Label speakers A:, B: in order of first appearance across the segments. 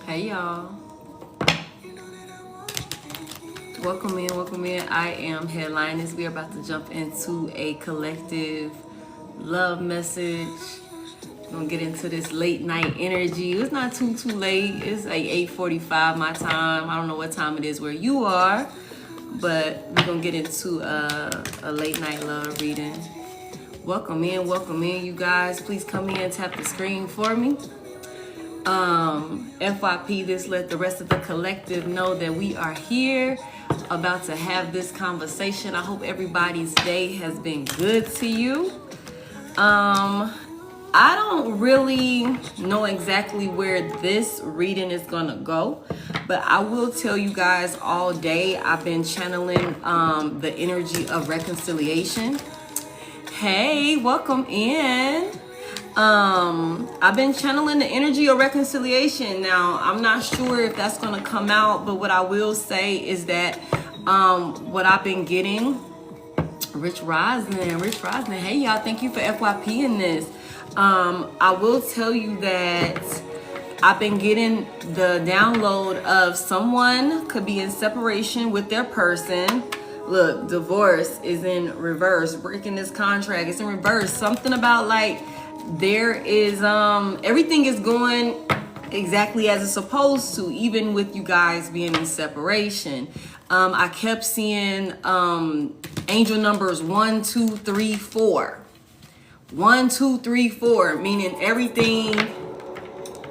A: Hey y'all. Welcome in, welcome in. I am Head.Lioness. We are about to jump into a collective love message. We're gonna get into this late night energy. It's not too late. It's like 8:45 my time. I don't know what time it is where you are, but we're gonna get into a late night love reading. Welcome in, you guys. Please come in, tap the screen for me. FYP, this let the rest of the collective know that we are here about to have this conversation. I hope everybody's day has been good to you. I don't really know exactly where this reading is gonna go, but I will tell you guys all day I've been channeling the energy of reconciliation. Hey, welcome in. I've been channeling the energy of reconciliation. Now, I'm not sure if that's going to come out, but what I will say is that what I've been getting, Rich Rising. Hey, y'all, thank you for FYP in this. I will tell you that I've been getting the download of someone could be in separation with their person. Look, divorce is in reverse. Breaking this contract is in reverse. Something about like there is everything is going exactly as it's supposed to, even with you guys being in separation. I kept seeing angel numbers 1, 2, 3, 4. 1, 2, 3, 4, meaning everything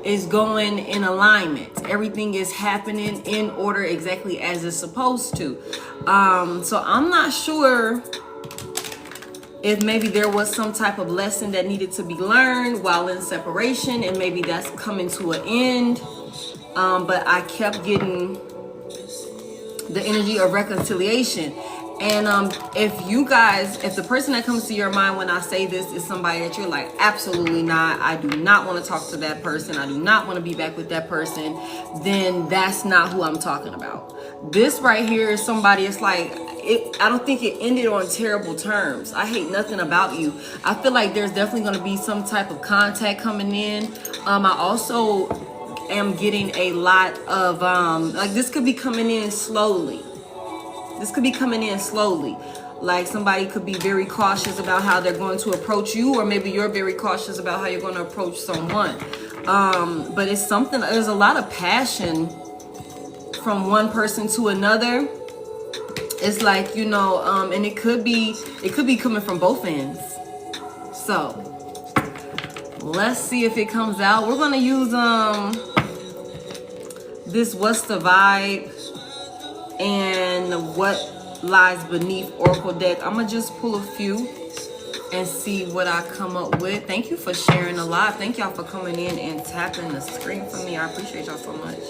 A: is going in alignment. Everything is happening in order exactly as it's supposed to. So I'm not sure if maybe there was some type of lesson that needed to be learned while in separation, and maybe that's coming to an end. But I kept getting the energy of reconciliation. And if the person that comes to your mind when I say this is somebody that you're like, absolutely not, I do not want to talk to that person, I do not want to be back with that person, then that's not who I'm talking about. This right here is somebody, it's like, I don't think it ended on terrible terms. I hate nothing about you. I feel like there's definitely going to be some type of contact coming in. I also am getting a lot of, like this could be coming in slowly. Like somebody could be very cautious about how they're going to approach you, or maybe you're very cautious about how you're going to approach someone. But it's something, there's a lot of passion from one person to another. It's like, you know, and it could be coming from both ends. So let's see if it comes out. We're gonna use this What's the Vibe and What Lies Beneath Oracle deck. I'm gonna just pull a few and see what I come up with. Thank you for sharing a lot. Thank y'all for coming in and tapping the screen for me. I appreciate y'all so much.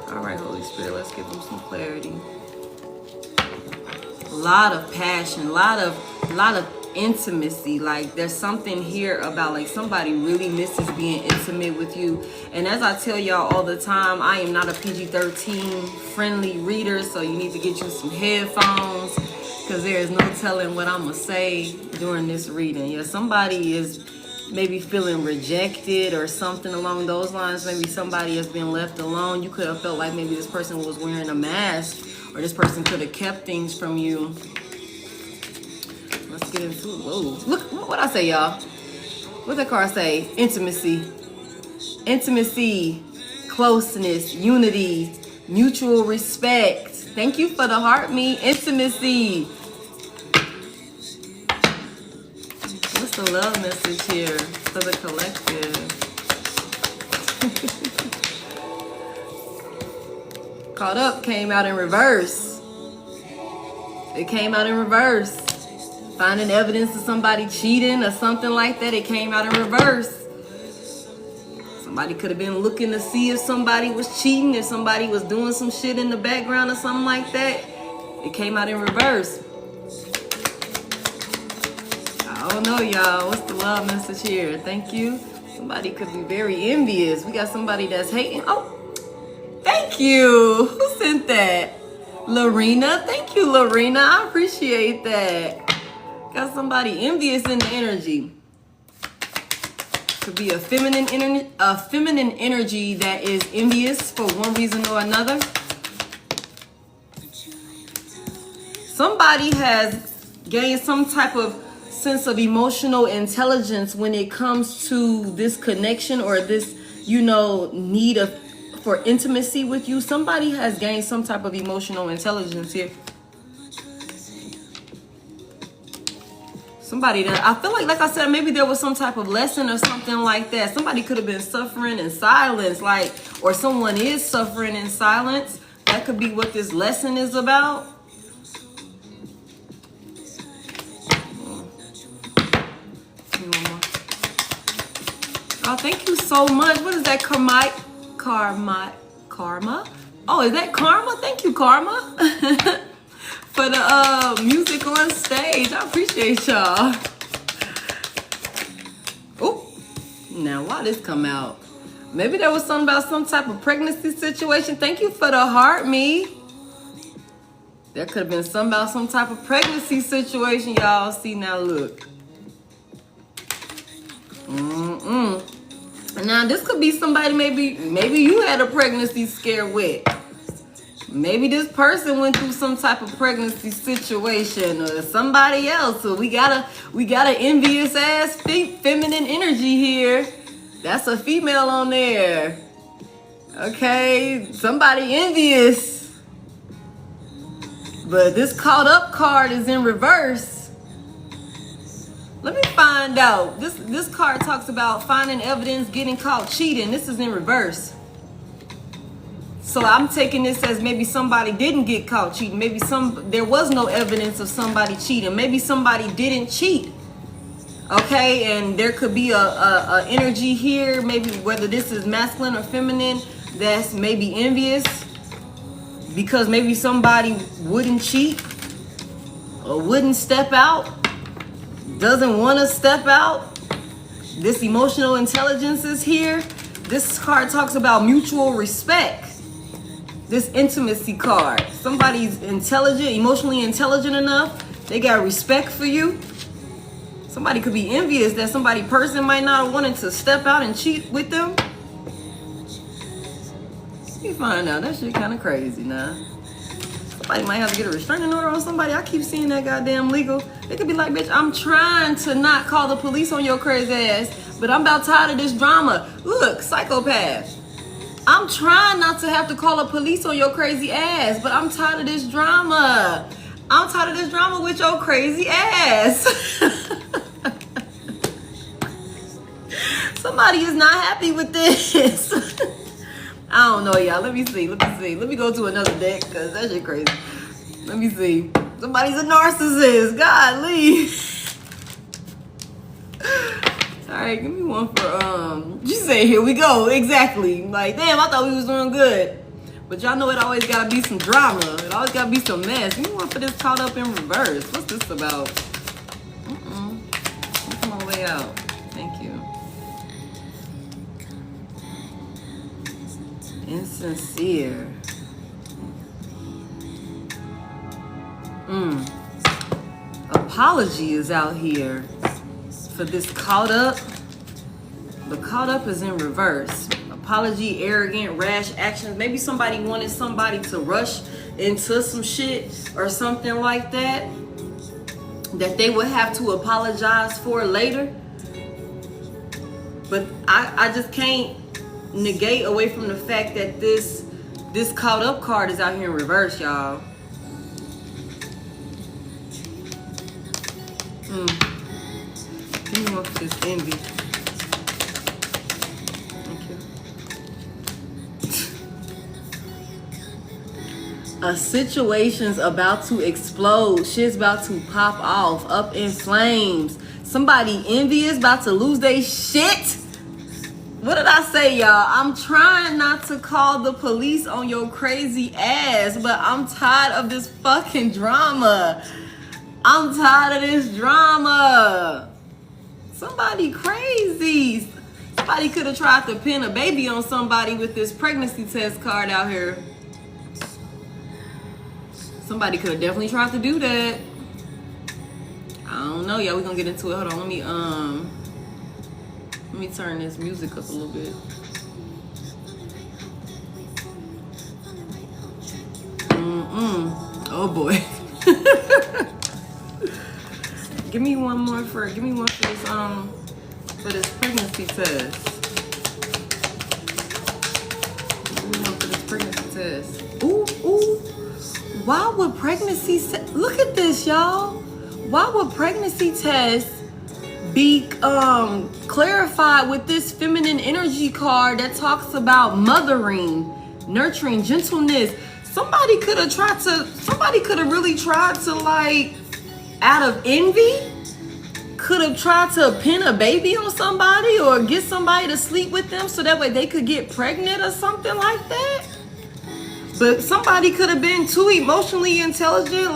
A: All right, Holy Spirit, let's give them some clarity. A lot of passion, a lot of intimacy. Like there's something here about like somebody really misses being intimate with you. And as I tell y'all all the time, I am not a PG-13 friendly reader, so you need to get you some headphones, because there is no telling what I'm gonna say during this reading. Yeah, somebody is maybe feeling rejected or something along those lines. Maybe somebody has been left alone. You could have felt like maybe this person was wearing a mask, or this person could have kept things from you. Let's get into it. Whoa. Look, what I say, y'all? What that card say? Intimacy. Intimacy, closeness, unity, mutual respect. Thank you for the heart me. Intimacy. What's the love message here for the collective? Caught Up came out in reverse. It came out in reverse. Finding evidence of somebody cheating or something like that, it came out in reverse. Somebody could have been looking to see if somebody was cheating, if somebody was doing some shit in the background or something like that. It came out in reverse. I don't know, y'all. What's the love message here? Thank you. Somebody could be very envious. We got somebody that's hating. Oh, thank you. Who sent that? Lorena. Thank you, Lorena. I appreciate that. Got somebody envious in the energy. Could be a feminine energy that is envious for one reason or another. Somebody has gained some type of sense of emotional intelligence when it comes to this connection or this, need for intimacy with you. Somebody has gained some type of emotional intelligence here. Somebody that I feel like I said, maybe there was some type of lesson or something like that. Somebody could have been suffering in silence, or someone is suffering in silence. That could be what this lesson is about. Oh, thank you so much. What is that? Karma? Oh, is that karma? Thank you, Karma. For the music on stage. I appreciate y'all. Oh, now why this come out? Maybe there was something about some type of pregnancy situation. Thank you for the heart, me. There could have been something about some type of pregnancy situation, y'all. See, now look. Now this could be somebody, maybe you had a pregnancy scare with. Maybe this person went through some type of pregnancy situation or somebody else. So we got an envious ass feminine energy here. That's a female on there. Okay, somebody envious. But this caught up card is in reverse. Let me find out. This card talks about finding evidence, getting caught cheating. This is in reverse. So I'm taking this as maybe somebody didn't get caught cheating. Maybe there was no evidence of somebody cheating. Maybe somebody didn't cheat. Okay, and there could be a energy here, maybe whether this is masculine or feminine, that's maybe envious because maybe somebody wouldn't cheat or wouldn't step out, doesn't want to step out. This emotional intelligence is here. This card talks about mutual respect. This intimacy card. Somebody's intelligent, emotionally intelligent enough. They got respect for you. Somebody could be envious that person might not have wanted to step out and cheat with them. You find out. That shit kind of crazy now. Somebody might have to get a restraining order on somebody. I keep seeing that goddamn legal. They could be like, bitch, I'm trying to not call the police on your crazy ass, but I'm about tired of this drama. Look, psychopath. I'm trying not to have to call the police on your crazy ass, but I'm tired of this drama. I'm tired of this drama with your crazy ass. Somebody is not happy with this. I don't know, y'all. Let me see. Let me go to another deck because that shit crazy. Let me see. Somebody's a narcissist. Golly. All right, give me one for, you say, here we go. Exactly. Like, damn, I thought we was doing good. But y'all know it always got to be some drama. It always got to be some mess. Give me one for this caught up in reverse. What's this about? Come all the way out. Thank you. Insincere. Apology is out here. For this caught up, the caught up is in reverse. Apology, arrogant, rash actions. Maybe somebody wanted somebody to rush into some shit or something like that they would have to apologize for later. But I just can't negate away from the fact that this caught up card is out here in reverse, y'all. Give me one for this envy. Thank you. A situation's about to explode. Shit's about to pop off, up in flames. Somebody envious, about to lose their shit. What did I say, y'all? I'm trying not to call the police on your crazy ass, but I'm tired of this fucking drama. I'm tired of this drama. Somebody crazy. Somebody could have tried to pin a baby on somebody with this pregnancy test card out here. Somebody could have definitely tried to do that. I don't know, y'all. We're gonna get into it. Hold on, let me Let me turn this music up a little bit. Oh boy. Give me one for this pregnancy test. Give me one for this pregnancy test. Ooh. Why would pregnancy look at this, y'all? Why would pregnancy tests be clarified with this feminine energy card that talks about mothering, nurturing, gentleness? Somebody could have really tried to, like, out of envy, could have tried to pin a baby on somebody or get somebody to sleep with them so that way they could get pregnant or something like that. But somebody could have been too emotionally intelligent,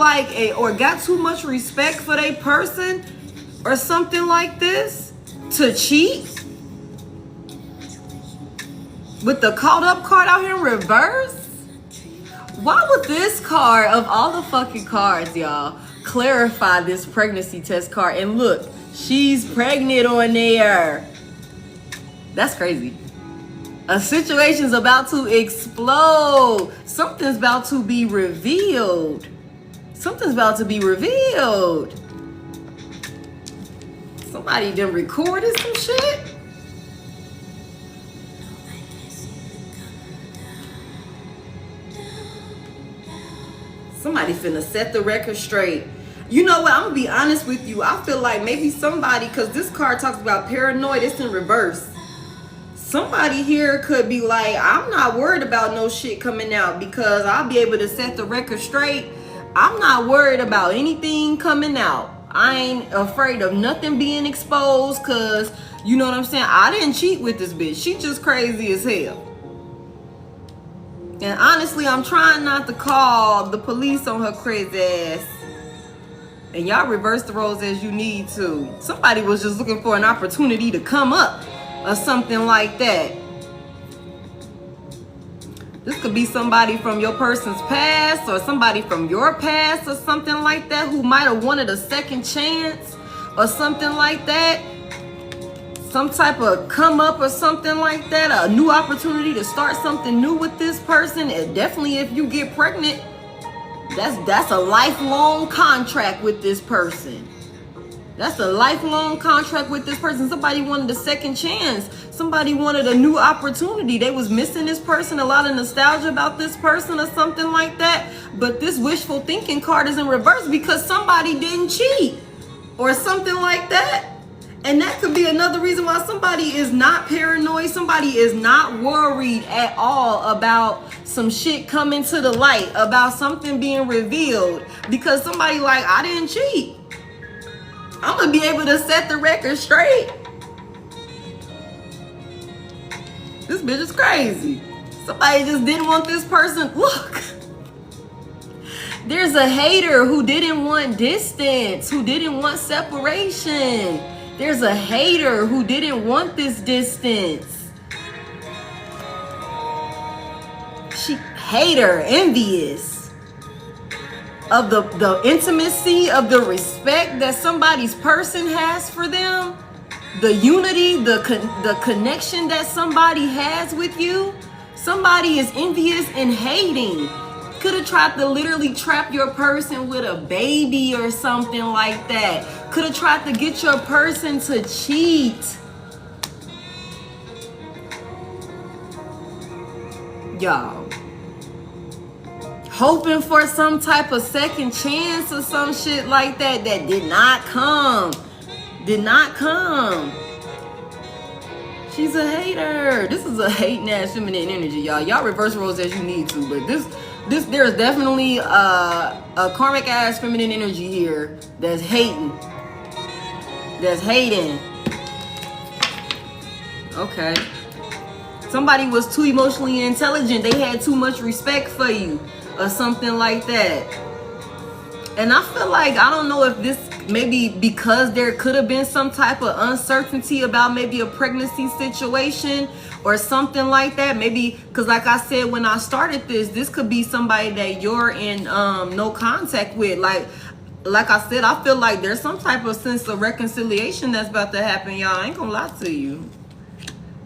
A: or got too much respect for their person or something like this to cheat. With the caught up card out here in reverse. Why would this card, of all the fucking cards, y'all, clarify this pregnancy test card? And look, she's pregnant on there. That's crazy. A situation's about to explode. Something's about to be revealed. Something's about to be revealed. Somebody done recorded some shit. Somebody finna set the record straight. You know what? I'm gonna be honest with you. I feel like maybe somebody, because this card talks about paranoid, it's in reverse. Somebody here could be like, I'm not worried about no shit coming out because I'll be able to set the record straight. I'm not worried about anything coming out. I ain't afraid of nothing being exposed because, you know what I'm saying? I didn't cheat with this bitch. She just crazy as hell. And honestly, I'm trying not to call the police on her crazy ass. And y'all reverse the roles as you need to. Somebody was just looking for an opportunity to come up or something like that. This could be somebody from your person's past or somebody from your past or something like that who might have wanted a second chance or something like that. Some type of come up or something like that. A new opportunity to start something new with this person. And definitely if you get pregnant, that's a lifelong contract with this person. That's a lifelong contract with this person. Somebody wanted a second chance. Somebody wanted a new opportunity. They was missing this person, a lot of nostalgia about this person or something like that. But this wishful thinking card is in reverse because somebody didn't cheat or something like that. And that could be another reason why somebody is not paranoid. Somebody is not worried at all about some shit coming to the light, about something being revealed. Because somebody like, I didn't cheat. I'm going to be able to set the record straight. This bitch is crazy. Somebody just didn't want this person. Look. There's a hater who didn't want distance, who didn't want separation. There's a hater who didn't want this distance. Hater, envious of the intimacy, of the respect that somebody's person has for them, the unity, the connection that somebody has with you. Somebody is envious and hating. Could have tried to literally trap your person with a baby or something like that. Could have tried to get your person to cheat. Y'all. Hoping for some type of second chance or some shit like that that did not come. Did not come. She's a hater. This is a hating ass feminine energy, y'all. Y'all reverse roles as you need to, but there's definitely a karmic ass feminine energy here that's hating. That's hating. Okay. Somebody was too emotionally intelligent. They had too much respect for you or something like that. And I feel like, I don't know if this, maybe because there could have been some type of uncertainty about maybe a pregnancy situation or something like that. Maybe because like I said when I started this could be somebody that you're in no contact with. Like I said, I feel like there's some type of sense of reconciliation that's about to happen, y'all. I ain't gonna lie to you.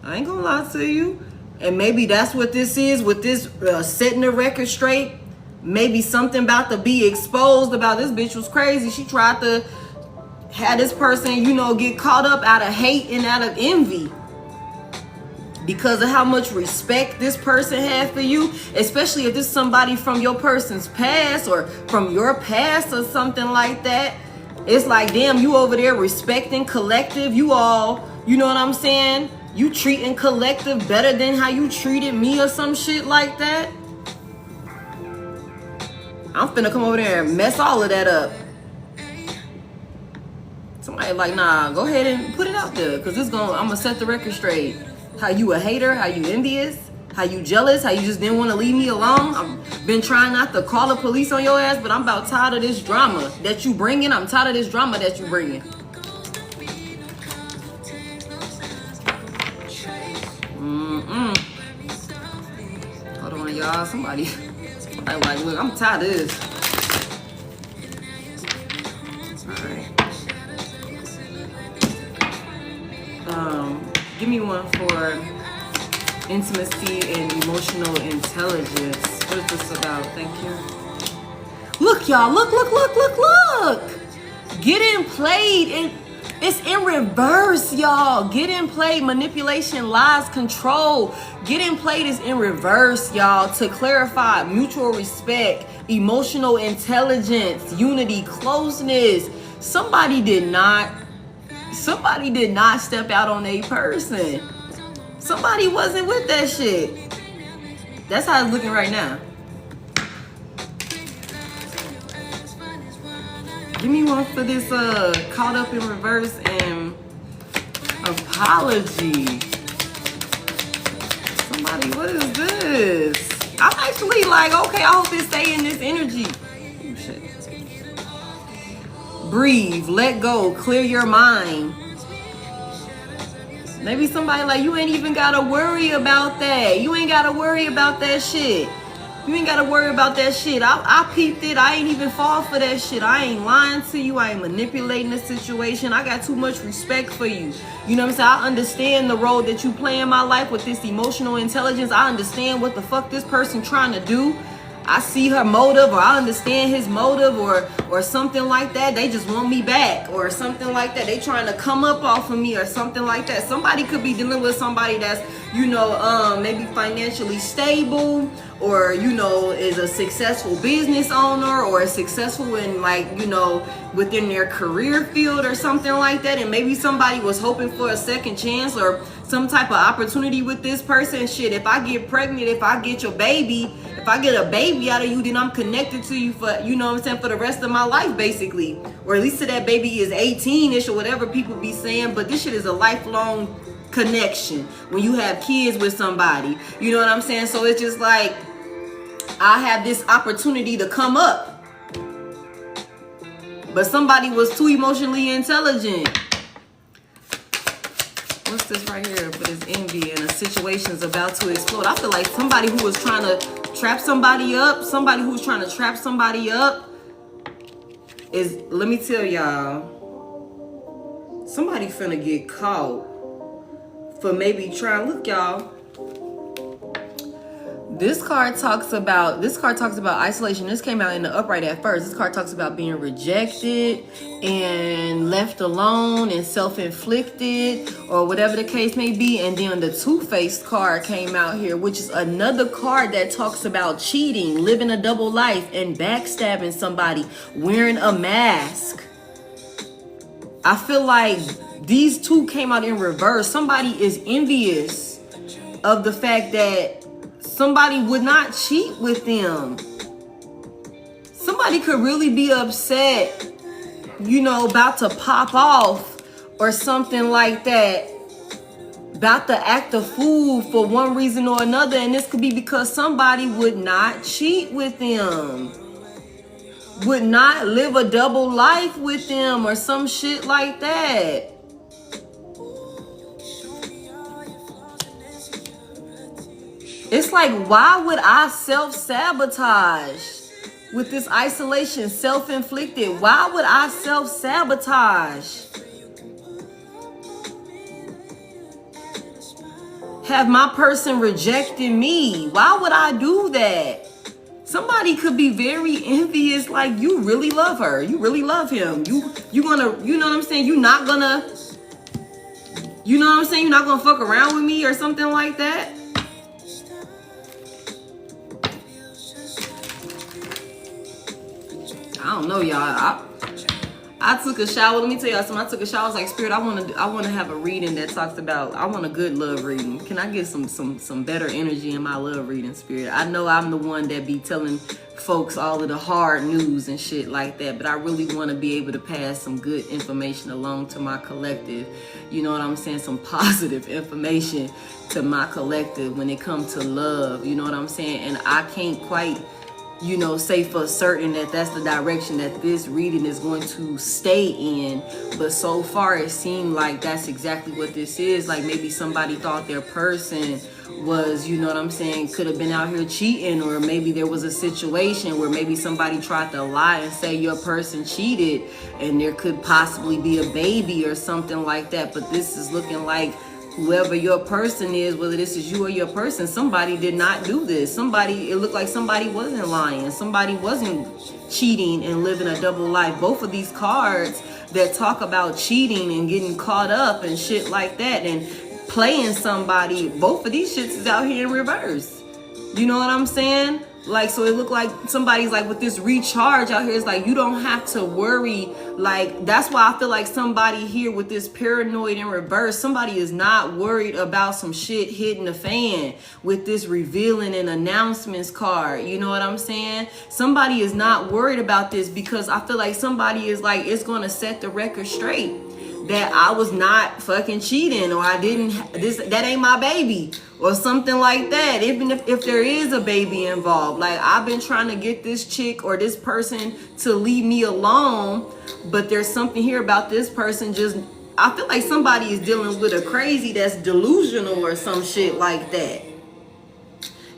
A: I ain't gonna lie to you. And maybe that's what this is with this setting the record straight. Maybe something about to be exposed about this bitch was crazy. She tried to have this person, you know, get caught up out of hate and out of envy because of how much respect this person had for you, especially if this is somebody from your person's past or from your past or something like that. It's like, damn, you over there respecting Collective. You all, you know what I'm saying? You treating Collective better than how you treated me or some shit like that. I'm finna come over there and mess all of that up. Somebody like, nah, go ahead and put it out there, because I'm gonna set the record straight. How you a hater, how you envious, how you jealous, how you just didn't want to leave me alone. I've been trying not to call the police on your ass, but I'm about tired of this drama that you bringing. I'm tired of this drama that you bringing. Hold on, y'all. Somebody like, look, I'm tired of this. All right. Give me one for intimacy and emotional intelligence. What is this about? Thank you. Look, y'all. Look. Getting played, and it's in reverse, y'all. Getting played, manipulation, lies, control. Getting played is in reverse, y'all. To clarify, mutual respect, emotional intelligence, unity, closeness. Somebody did not step out on a person. Somebody wasn't with that shit. That's how it's looking right now. Give me one for this caught up in reverse and apology. Somebody, what is this? I'm actually like, okay, I hope it stay in this energy. Oh, shit. Breathe, let go, clear your mind. Maybe somebody like, you ain't even gotta worry about that. You ain't gotta worry about that shit. You ain't gotta worry about that shit. I peeped it. I ain't even fall for that shit. I ain't lying to you. I ain't manipulating the situation. I got too much respect for you. You know what I'm saying? I understand the role that you play in my life with this emotional intelligence. I understand what the fuck this person trying to do. I see her motive, or I understand his motive, or something like that. They just want me back, or something like that. They trying to come up off of me, or something like that. Somebody could be dealing with somebody that's, you know, maybe financially stable, or, you know, is a successful business owner, or is successful in, like, you know, within their career field or something like that. And maybe somebody was hoping for a second chance or some type of opportunity with this person. Shit, if I get pregnant, if I get your baby, if I get a baby out of you, then I'm connected to you for, you know what I'm saying, for the rest of my life, basically. Or at least till that baby is 18-ish or whatever people be saying. But this shit is a lifelong connection when you have kids with somebody. You know what I'm saying? So it's just like, I have this opportunity to come up, but somebody was too emotionally intelligent. What's this right here? But it's envy and a situation's about to explode. I feel like somebody who was trying to trap somebody up, is, let me tell y'all, somebody finna get caught for maybe trying. Look, y'all. This card talks about isolation. This came out in the upright at first. This card talks about being rejected and left alone and self-inflicted, or whatever the case may be. And then the two-faced card came out here, which is another card that talks about cheating, living a double life, and backstabbing somebody, wearing a mask. I feel like these two came out in reverse. Somebody is envious of the fact that somebody would not cheat with them. Somebody could really be upset, you know, about to pop off or something like that, about to act a fool for one reason or another. And this could be because somebody would not cheat with them, would not live a double life with them, or some shit like that. It's like, why would I self-sabotage with this isolation, self-inflicted? Why would I self-sabotage? have my person rejected me. Why would I do that? Somebody could be very envious, like you really love her, you really love him. You gonna, you know what I'm saying? You're not gonna, you know what I'm saying? You're not gonna fuck around with me or something like that. I don't know, y'all. I took a shower. Let me tell y'all something. I took a shower. I was like, Spirit, I want to have a reading that talks about. I want a good love reading. Can I get some better energy in my love reading, Spirit? I know I'm the one that be telling folks all of the hard news and shit like that, but I really want to be able to pass some good information along to my collective. You know what I'm saying? Some positive information to my collective when it comes to love. You know what I'm saying? And I can't quite, you know, say for certain that that's the direction that this reading is going to stay in. But so far it seemed like that's exactly what this is. Like maybe somebody thought their person was, you know what I'm saying, could have been out here cheating, or maybe there was a situation where maybe somebody tried to lie and say your person cheated and there could possibly be a baby or something like that. But this is looking like whoever your person is, whether this is you or your person, somebody did not do this. Somebody, it looked like somebody wasn't lying. Somebody wasn't cheating and living a double life. Both of these cards that talk about cheating and getting caught up and shit like that and playing somebody, both of these shits is out here in reverse. You know what I'm saying? Like, so it looked like somebody's like with this recharge out here. It's like you don't have to worry. Like, that's why I feel like somebody here with this paranoid in reverse, somebody is not worried about some shit hitting the fan with this revealing and announcements card. You know what I'm saying? Somebody is not worried about this because I feel like somebody is like, it's going to set the record straight that I was not fucking cheating, or I didn't, that ain't my baby, or something like that. Even if there is a baby involved, like I've been trying to get this chick or this person to leave me alone, but there's something here about this person just, I feel like somebody is dealing with a crazy that's delusional or some shit like that.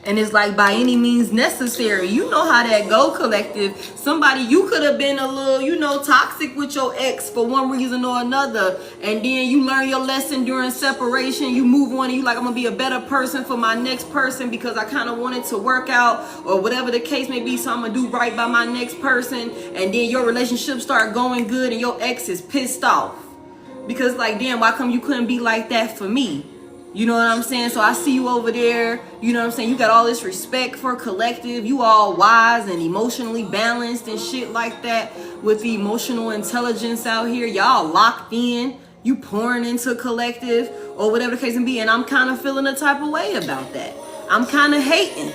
A: And it's like by any means necessary. You know how that go, collective. Somebody, you could have been a little, you know, toxic with your ex for one reason or another. And then you learn your lesson during separation. You move on and you like, I'm going to be a better person for my next person because I kind of wanted to work out or whatever the case may be. So I'm going to do right by my next person. And then your relationship start going good and your ex is pissed off. Because like, damn, why come you couldn't be like that for me? You know what I'm saying? So I see you over there, you know what I'm saying? You got all this respect for collective. You all wise and emotionally balanced and shit like that with the emotional intelligence out here. Y'all locked in. You pouring into collective or whatever the case may be. And I'm kind of feeling a type of way about that. I'm kind of hating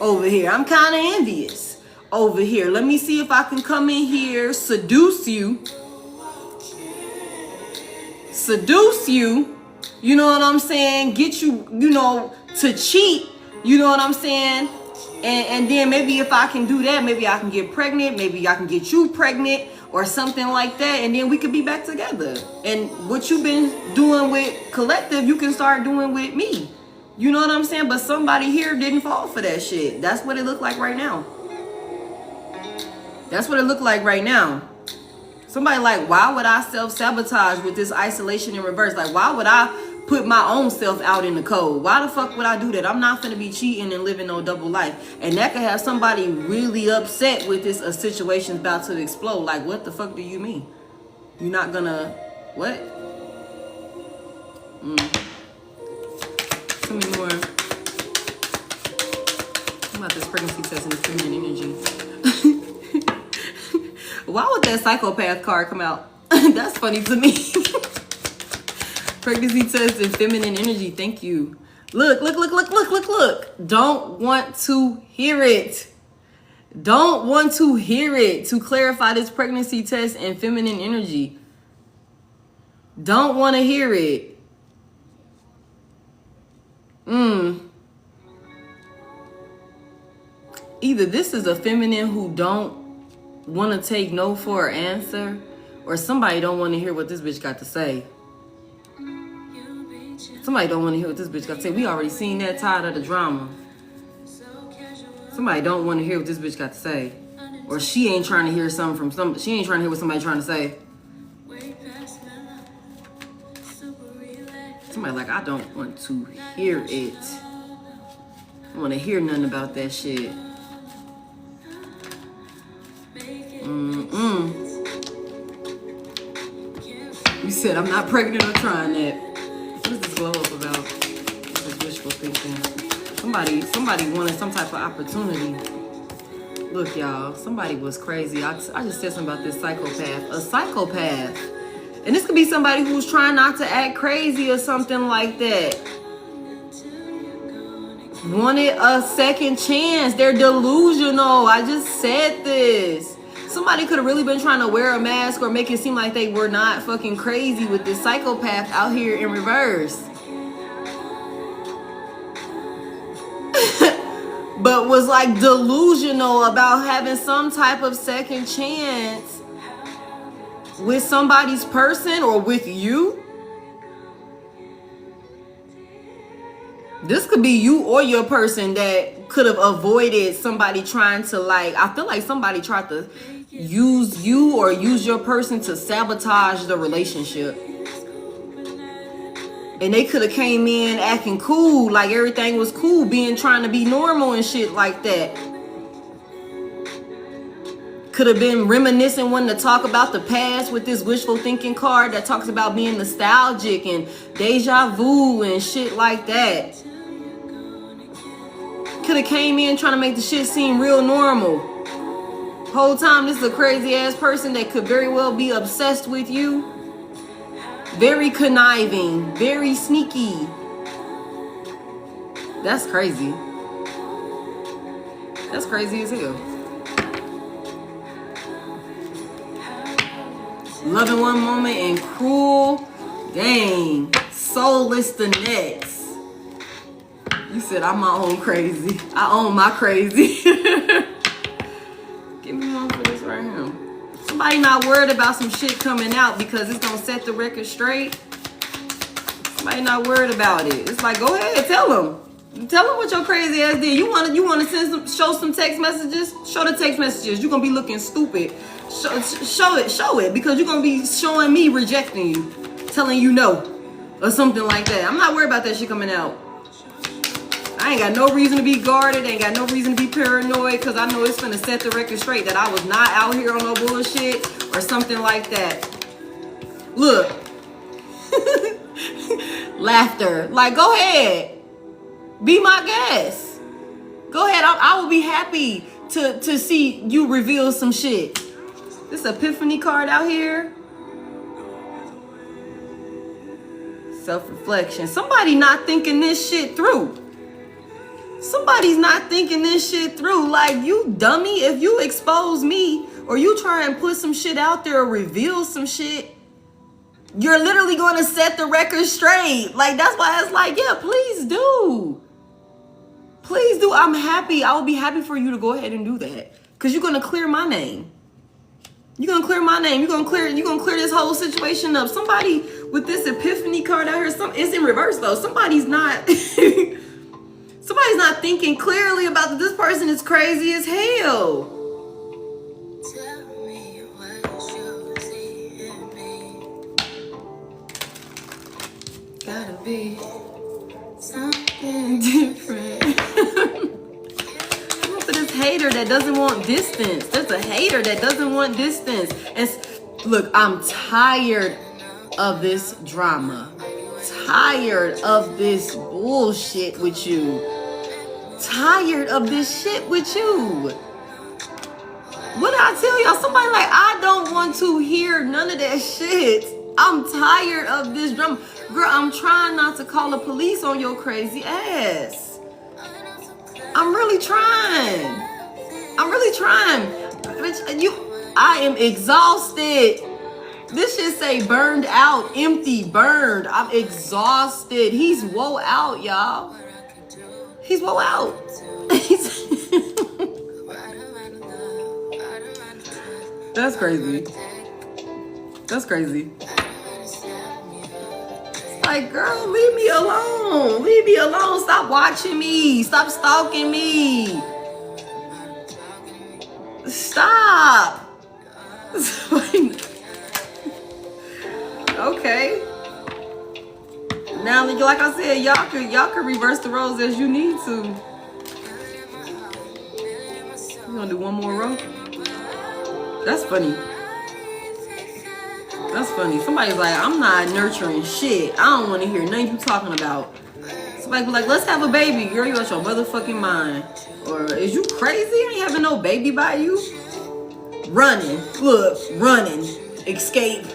A: over here. I'm kind of envious over here. Let me see if I can come in here, seduce you. You know what I'm saying? Get you, you know, to cheat. You know what I'm saying? And then maybe if I can do that, maybe I can get pregnant. Maybe I can get you pregnant or something like that. And then we could be back together. And what you've been doing with collective, you can start doing with me. You know what I'm saying? But somebody here didn't fall for that shit. That's what it looked like right now. That's what it looked like right now. Somebody like, why would I self-sabotage with this isolation in reverse? Like, why would I put my own self out in the cold? Why the fuck would I do that? I'm not finna be cheating and living no double life. And that could have somebody really upset with this, a situation's about to explode. Like, what the fuck do you mean? You're not gonna, what? Tell me more. What about this pregnancy test and this feminine energy? Why would that psychopath card come out? That's funny to me. Pregnancy test and feminine energy. Thank you. Look. Don't want to hear it. Don't want to hear it. To clarify this pregnancy test and feminine energy. Don't want to hear it. Either this is a feminine who don't want to take no for an answer, or somebody don't want to hear what this bitch got to say. Somebody don't want to hear what this bitch got to say. We already seen that, tired of the drama. Somebody don't want to hear what this bitch got to say, or she ain't trying to hear something from some. She ain't trying to hear what somebody trying to say. Somebody like, I don't want to hear it. I don't want to hear nothing about that shit. You said I'm not pregnant or trying that. What is this glow up about? This is wishful thinking. Somebody wanted some type of opportunity. Look, y'all, somebody was crazy. I just said something about this psychopath. A psychopath. And this could be somebody who's trying not to act crazy or something like that. Wanted a second chance. They're delusional. I just said this. Somebody could have really been trying to wear a mask or make it seem like they were not fucking crazy with this psychopath out here in reverse. But was like delusional about having some type of second chance with somebody's person or with you. This could be you or your person that could have avoided somebody trying to, like, I feel like somebody tried to use you or use your person to sabotage the relationship. And they could have came in acting cool, like everything was cool, trying to be normal and shit like that. Could have been reminiscing, wanting to talk about the past with this wishful thinking card that talks about being nostalgic and deja vu and shit like that. Could have came in trying to make the shit seem real normal. Whole time this is a crazy ass person that could very well be obsessed with you. Very conniving, very sneaky. That's crazy. That's crazy as hell. Loving one moment and cruel, dang, soulless the next. You said I'm my own crazy. I own my crazy. Give me one for this right here. Somebody not worried about some shit coming out because it's gonna set the record straight. Somebody not worried about it. It's like, go ahead, tell them. Tell them what your crazy ass did. You wanna show some text messages? Show the text messages. You're gonna be looking stupid. Show it, because you're gonna be showing me rejecting you, telling you no, or something like that. I'm not worried about that shit coming out. I ain't got no reason to be guarded, ain't got no reason to be paranoid, because I know it's gonna set the record straight that I was not out here on no bullshit or something like that. Look. Laughter. Like, go ahead. Be my guest. Go ahead. I will be happy to see you reveal some shit. This epiphany card out here. Self-reflection. Somebody not thinking this shit through. Somebody's not thinking this shit through. Like, you dummy, if you expose me or you try and put some shit out there or reveal some shit, you're literally going to set the record straight. Like, that's why it's like, yeah, please do. Please do. I'm happy. I will be happy for you to go ahead and do that, because you're going to clear my name. You're going to clear my name. You're going to clear this whole situation up. Somebody with this epiphany card out here, it's in reverse though. Somebody's not somebody's not thinking clearly about that this person is crazy as hell. Tell me what you see in me. Gotta be something different. For this hater that doesn't want distance. There's a hater that doesn't want distance. And look, I'm tired of this drama. Tired of this bullshit with you. Tired of this shit with you. What did I tell y'all? Somebody like, I don't want to hear none of that shit. I'm tired of this drama. Girl, I'm trying not to call the police on your crazy ass. I'm really trying. I am exhausted. This shit say burned out, empty, burned. I'm exhausted. He's woe out, y'all. He's woe out. That's crazy. That's crazy. Like, girl, leave me alone. Leave me alone. Stop watching me. Stop stalking me. Stop. Okay. Now, like I said, y'all can reverse the roles as you need to. We're gonna do one more row. That's funny. That's funny. Somebody's like, I'm not nurturing shit. I don't want to hear nothing you talking about. Somebody be like, let's have a baby. Girl, you out your motherfucking mind. Or, is you crazy? I ain't having no baby by you. Running. Look, running. Escape.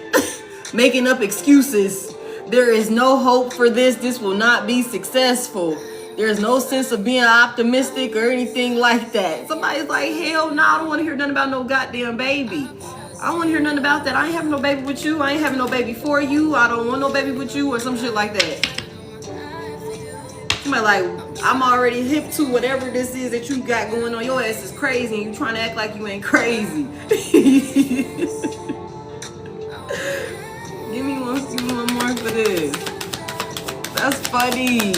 A: Making up excuses. There is no hope for this. This will not be successful. There's no sense of being optimistic or anything like that. Somebody's like, hell no, I don't want to hear nothing about no goddamn baby. I don't want to hear nothing about that. I ain't having no baby with you. I ain't having no baby for you. I don't want no baby with you or some shit like that. Somebody like, I'm already hip to whatever this is that you got going on. Your ass is crazy and you trying to act like you ain't crazy. Give me one more for this. That's funny.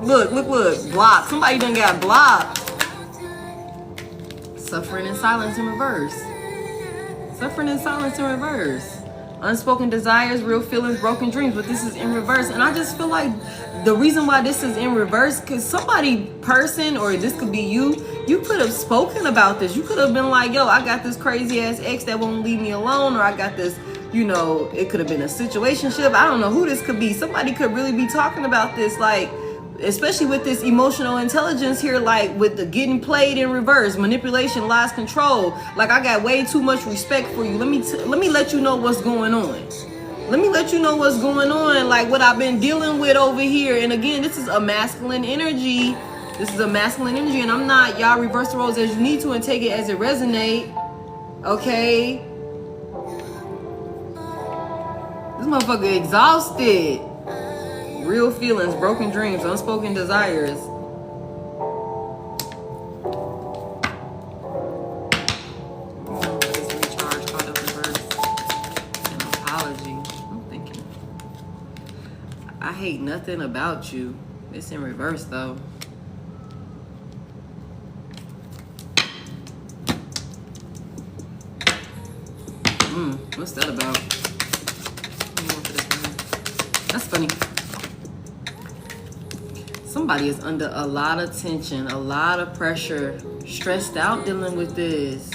A: Look. Blocked. Somebody done got blocked. Suffering in silence in reverse. Suffering in silence in reverse. Unspoken desires, real feelings, broken dreams. But this is in reverse. And I just feel like the reason why this is in reverse, because person, or this could be you could have spoken about this. You could have been like, yo, I got this crazy ass ex that won't leave me alone. Or I got this, it could have been a situationship. I don't know who this could be. Somebody could really be talking about this, like, especially with this emotional intelligence here, like with the getting played in reverse, manipulation, lies, control. Like, I got way too much respect for you. Let me let you know what's going on. Let me let you know what's going on, like what I've been dealing with over here. And again, this is a masculine energy. And I'm not, y'all reverse the roles as you need to and take it as it resonate. Okay? This motherfucker exhausted. Real feelings, broken dreams, unspoken desires. Recharge, caught up reverse. An apology. I'm thinking. I hate nothing about you. It's in reverse though. What's that about? That's funny. Somebody is under a lot of tension, a lot of pressure, stressed out dealing with this.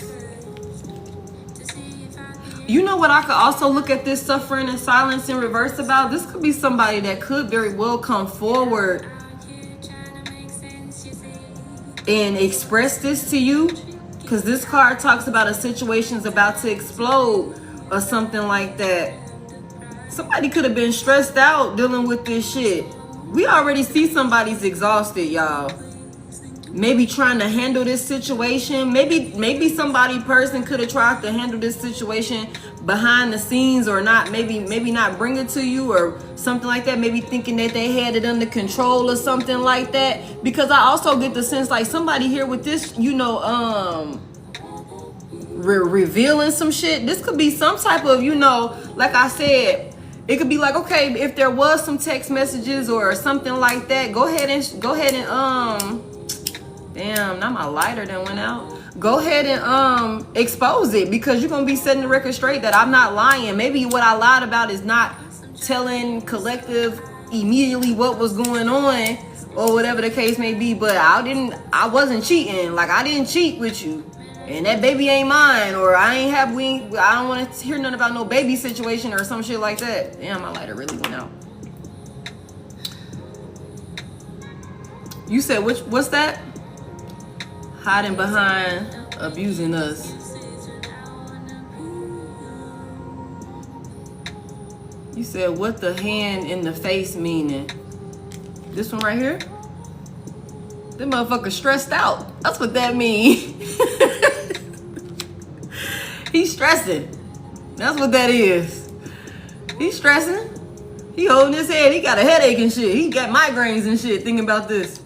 A: You know what I could also look at this suffering and silence in reverse about? This could be somebody that could very well come forward and express this to you. Because this card talks about a situation's about to explode or something like that. Somebody could have been stressed out dealing with this shit. We already see somebody's exhausted, y'all. Maybe trying to handle this situation. Maybe person could have tried to handle this situation behind the scenes, or not. Maybe not bring it to you or something like that. Maybe thinking that they had it under control or something like that. Because I also get the sense like somebody here with this, revealing some shit. This could be some type of, like I said. It could be like, okay, if there was some text messages or something like that, go ahead and damn, now my lighter done went out. Go ahead and expose it, because you're gonna be setting the record straight that I'm not lying. Maybe what I lied about is not telling collective immediately what was going on or whatever the case may be, but I wasn't cheating. Like, I didn't cheat with you. And that baby ain't mine, or I don't want to hear nothing about no baby situation or some shit like that. Damn, my lighter really went out. You said what's that? Hiding behind, abusing us. You said what the hand in the face meaning? This one right here? That motherfucker stressed out. That's what that mean. He's stressing. That's what that is. He's stressing. He holding his head. He got a headache and shit. He got migraines and shit thinking about this.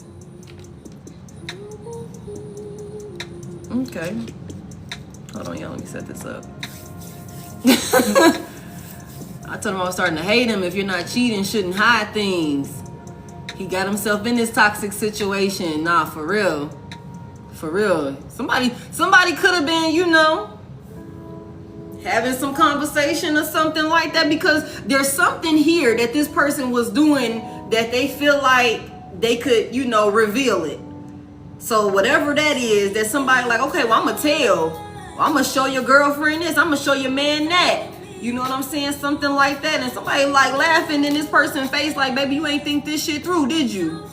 A: Okay. Hold on, y'all. Let me set this up. I told him I was starting to hate him. If you're not cheating, shouldn't hide things. He got himself in this toxic situation. Nah, for real. For real. Somebody could have been, having some conversation or something like that, because there's something here that this person was doing that they feel like they could, you know, reveal it. So whatever that is, that somebody like, okay, well, I'm gonna tell. Well, I'm gonna show your girlfriend this. I'm gonna show your man that. You know what I'm saying? Something like that. And somebody like laughing in this person's face like, baby, you ain't think this shit through, did you?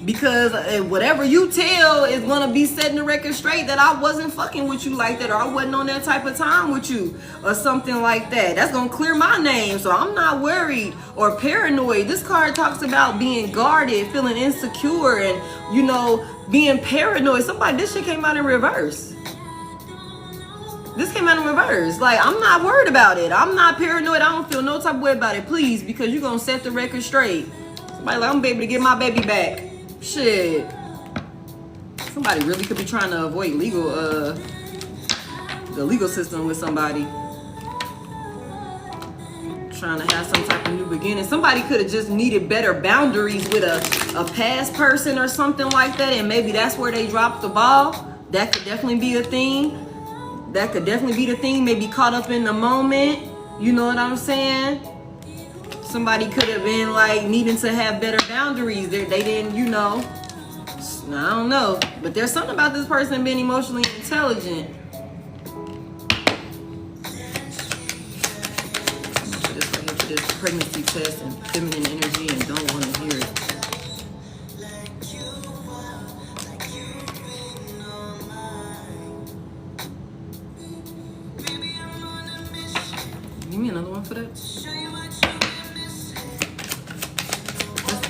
A: Because whatever you tell is gonna be setting the record straight that I wasn't fucking with you like that, or I wasn't on that type of time with you, or something like that. That's gonna clear my name, so I'm not worried or paranoid. This card talks about being guarded, feeling insecure, and, you know, being paranoid. This shit came out in reverse. This came out in reverse. Like, I'm not worried about it. I'm not paranoid. I don't feel no type of way about it, please, because you're gonna set the record straight. Somebody like, I'm gonna be able to get my baby back. Shit. Somebody really could be trying to avoid the legal system with somebody. Trying to have some type of new beginning. Somebody could have just needed better boundaries with a past person or something like that, and maybe that's where they dropped the ball. That could definitely be a thing. That could definitely be the thing. Maybe caught up in the moment. You know what I'm saying? Somebody could have been like needing to have better boundaries. They didn't, you know. I don't know. But there's something about this person being emotionally intelligent. This right here for this pregnancy test and feminine energy, and don't want to hear it. Give me another one for that.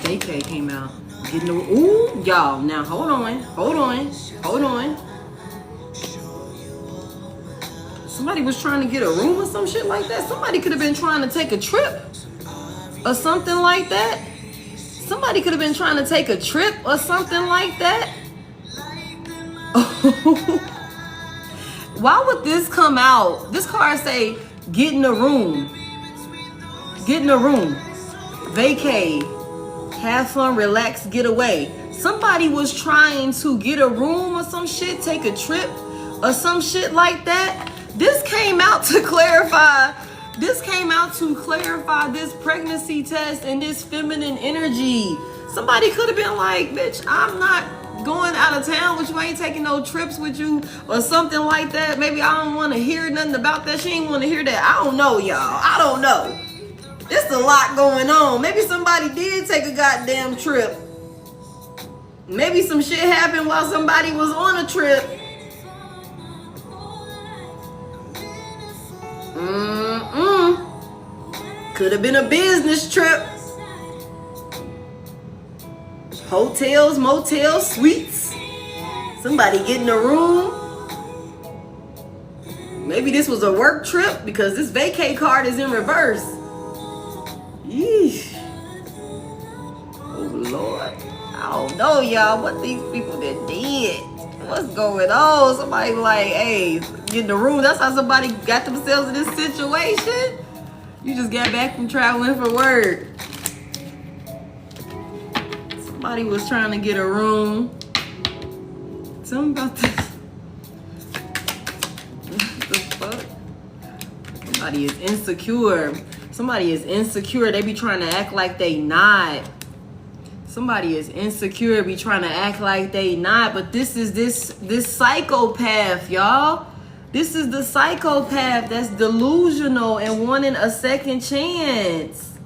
A: AK came out. Getting the, ooh, y'all. Now hold on. Somebody was trying to get a room or some shit like that. Somebody could have been trying to take a trip or something like that. Somebody could have been trying to take a trip or something like that. Why would this come out? This card say, get in a room. Get in a room. Vacay. Have fun, relax, get away. Somebody was trying to get a room or some shit, take a trip or some shit like that. This came out to clarify. This pregnancy test and this feminine energy. Somebody could have been like, bitch, I'm not going out of town with you. I ain't taking no trips with you or something like that. Maybe I don't want to hear nothing about that. She ain't want to hear that. I don't know, y'all. I don't know. There's a lot going on. Maybe somebody did take a goddamn trip. Maybe some shit happened while somebody was on a trip. Could have been a business trip. Hotels, motels, suites. Somebody getting a room. Maybe this was a work trip because this vacay card is in reverse. Yeesh. Oh Lord. I don't know, y'all, what these people that did. What's going on? Somebody like, hey, get in the room. That's how somebody got themselves in this situation. You just got back from traveling for work. Somebody was trying to get a room. Tell me about this. What the fuck? Somebody is insecure. Somebody is insecure. They be trying to act like they not. Somebody is insecure, be trying to act like they not. But this is this psychopath, y'all. This is the psychopath that's delusional and wanting a second chance.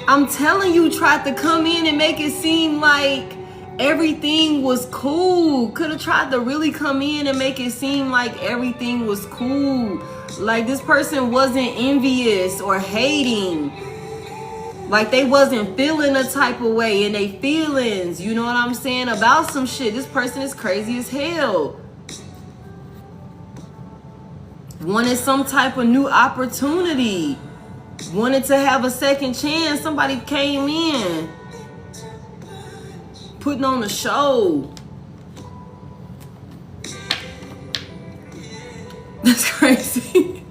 A: I'm telling you, tried to come in and make it seem like everything was cool. Could have tried to really come in and make it seem like everything was cool. Like this person wasn't envious or hating. Like they wasn't feeling a type of way in their feelings. You know what I'm saying? About some shit. This person is crazy as hell. Wanted some type of new opportunity. Wanted to have a second chance. Somebody came in. Putting on a show. That's crazy.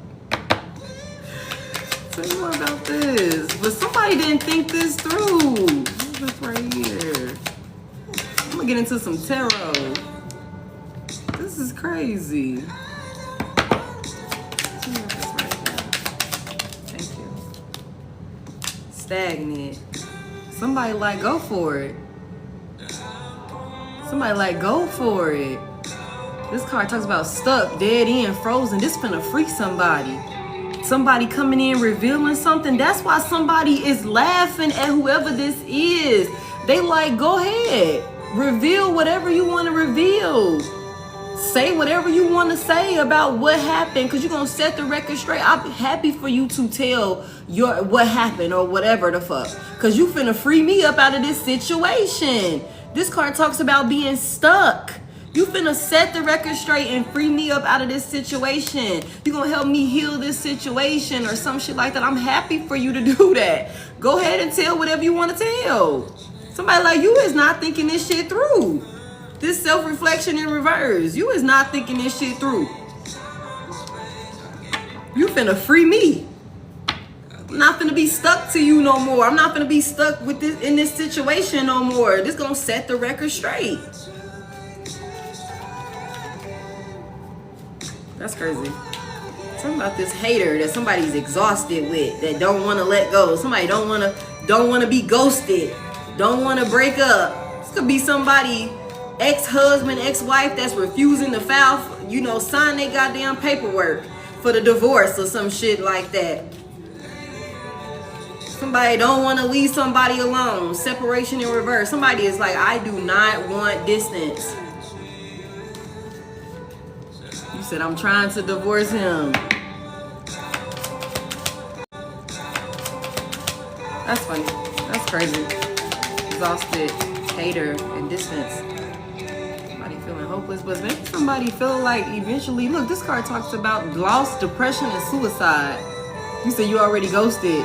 A: Tell me more about this. But somebody didn't think this through. What's this right here? I'm gonna get into some tarot. crazy. Thank you. Stagnant. Somebody like go for it. Somebody like go for it. This card talks about stuck, dead end, frozen. This finna free somebody. Somebody coming in revealing something. That's why somebody is laughing at whoever this is. They like, go ahead. Reveal whatever you want to reveal. Say whatever you want to say about what happened, because you're going to set the record straight. I'm happy for you to tell what happened or whatever the fuck, because you finna free me up out of this situation. This card talks about being stuck. You finna set the record straight and free me up out of this situation. You gonna help me heal this situation or some shit like that. I'm happy for you to do that. Go ahead and tell whatever you want to tell. Somebody like you is not thinking this shit through. This self-reflection in reverse. You is not thinking this shit through. You finna free me. I'm not finna be stuck to you no more. I'm not finna be stuck with this in this situation no more. This gonna set the record straight. That's crazy. Something about this hater that somebody's exhausted with, that don't want to let go. Somebody don't want to be ghosted. Don't want to break up. This could be somebody, ex-husband, ex-wife that's refusing to file, sign their goddamn paperwork for the divorce or some shit like that. Somebody don't want to leave somebody alone. Separation in reverse. Somebody is like, I do not want distance. You said, I'm trying to divorce him. That's funny. That's crazy. Exhausted, hater, and distance. Somebody feeling hopeless, but maybe somebody feeling like eventually, look, this card talks about loss, depression, and suicide. You said you already ghosted.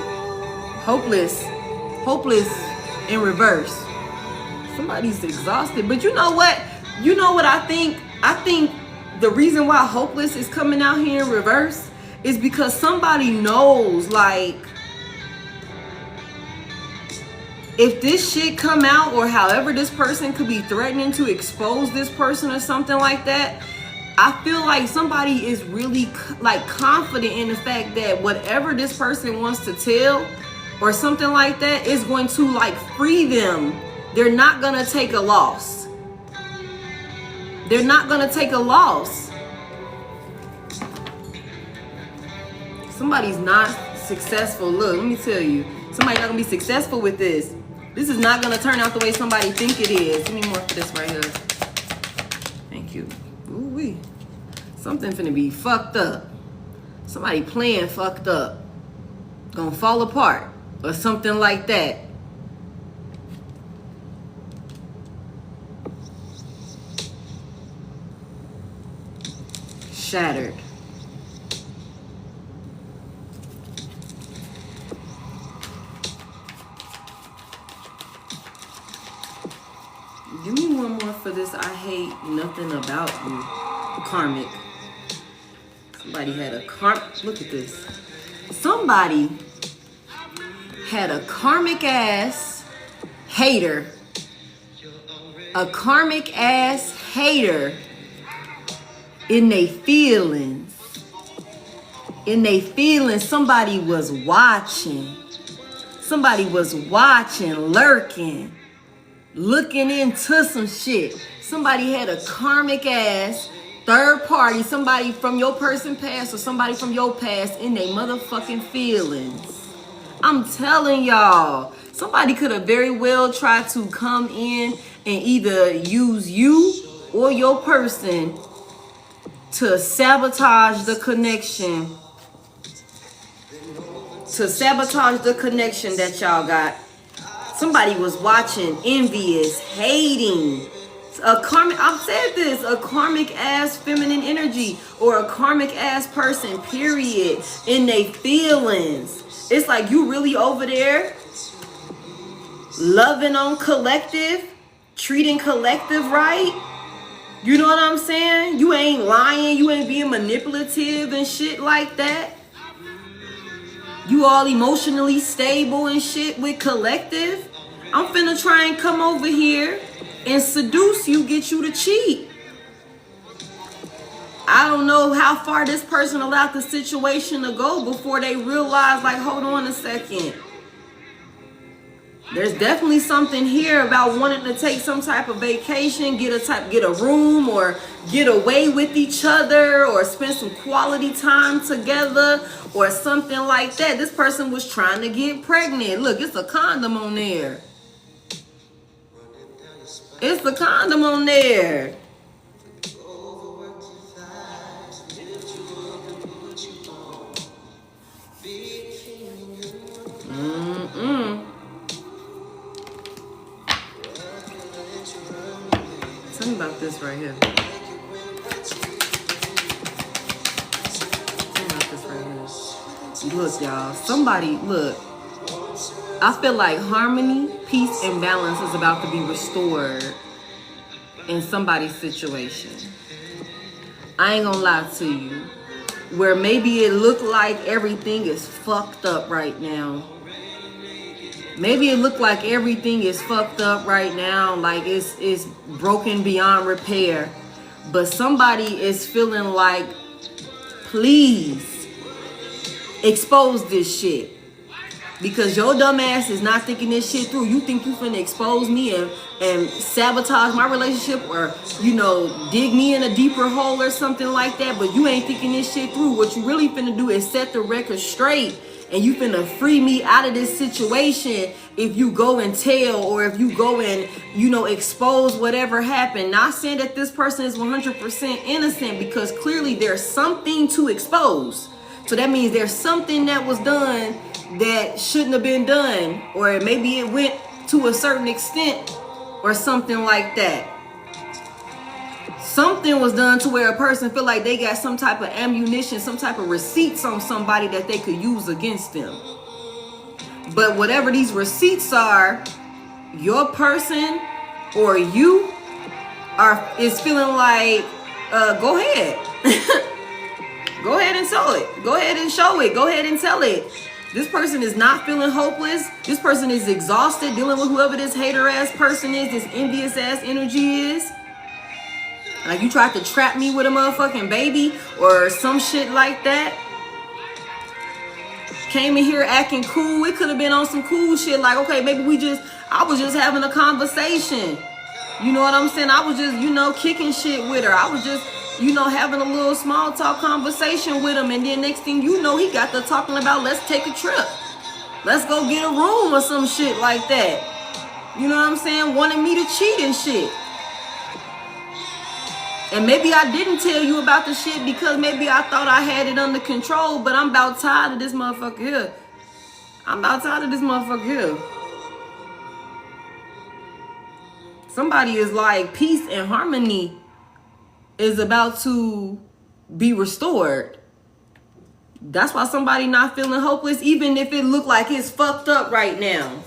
A: Hopeless in reverse. Somebody's exhausted, but you know what? You know what I think? I think the reason why hopeless is coming out here in reverse is because somebody knows, like, if this shit come out, or however this person could be threatening to expose this person or something like that, I feel like somebody is really like confident in the fact that whatever this person wants to tell or something like that is going to like free them. They're not gonna take a loss. They're not gonna take a loss. Somebody's not successful. Look, let me tell you, somebody's not gonna be successful with this. This is not gonna turn out the way somebody think it is. Give me more for this right here. Thank you. Ooh-wee. Something finna be fucked up. Somebody playing fucked up. Gonna fall apart or something like that. Shattered. Give me one more for this. I hate nothing about you. Karmic. Somebody had a look at this. Somebody had a karmic ass hater. A karmic ass hater in they feelings. In they feelings, somebody was watching. Somebody was watching, lurking, looking into some shit. Somebody had a karmic ass third party, somebody from your person past or somebody from your past in they motherfucking feelings. I'm telling y'all, somebody could have very well tried to come in and either use you or your person to sabotage the connection. To sabotage the connection that y'all got. Somebody was watching, envious, hating. A karmic, I've said this, a karmic ass feminine energy or a karmic ass person, period, in they feelings. It's like you really over there loving on collective, treating collective right. You know what I'm saying? You ain't lying, you ain't being manipulative and shit like that. You all emotionally stable and shit with collective. I'm finna try and come over here and seduce you, get you to cheat. I don't know how far this person allowed the situation to go before they realized, like, hold on a second. There's definitely something here about wanting to take some type of vacation, get a room, or get away with each other, or spend some quality time together, or something like that. This person was trying to get pregnant. Look, it's a condom on there. It's a condom on there. Tell me about this right here. Look, y'all. Look. I feel like harmony, peace, and balance is about to be restored in somebody's situation. I ain't gonna lie to you. Where maybe it looked like everything is fucked up right now. Maybe it looked like everything is fucked up right now, like it's broken beyond repair. But somebody is feeling like, please expose this shit. Because your dumb ass is not thinking this shit through. You think you finna expose me and sabotage my relationship, or, you know, dig me in a deeper hole or something like that, but you ain't thinking this shit through. What you really finna do is set the record straight, and you finna free me out of this situation if you go and tell, or if you go and, you know, expose whatever happened. Not saying that this person is 100% innocent, because clearly there's something to expose. So that means there's something that was done that shouldn't have been done, or maybe it went to a certain extent or something like that. Something was done to where a person feel like they got some type of ammunition, some type of receipts on somebody that they could use against them. But whatever these receipts are, your person or you is feeling like, go ahead. Go ahead and show it. Go ahead and show it. Go ahead and tell it. This person is not feeling hopeless. This person is exhausted dealing with whoever this hater ass person is, this envious ass energy is. Like you tried to trap me with a motherfucking baby or some shit like that. Came in here acting cool. It could have been on some cool shit. Like, okay, maybe I was just having a conversation. You know what I'm saying? I was just, you know, kicking shit with her. I was just, you know, having a little small talk conversation with him. And then next thing you know, he got to talking about, let's take a trip. Let's go get a room or some shit like that. You know what I'm saying? Wanted me to cheat and shit. And maybe I didn't tell you about the shit because maybe I thought I had it under control. But I'm about tired of this motherfucker here. I'm about tired of this motherfucker here. Somebody is like, peace and harmony is about to be restored. That's why somebody not feeling hopeless, even if it look like it's fucked up right now.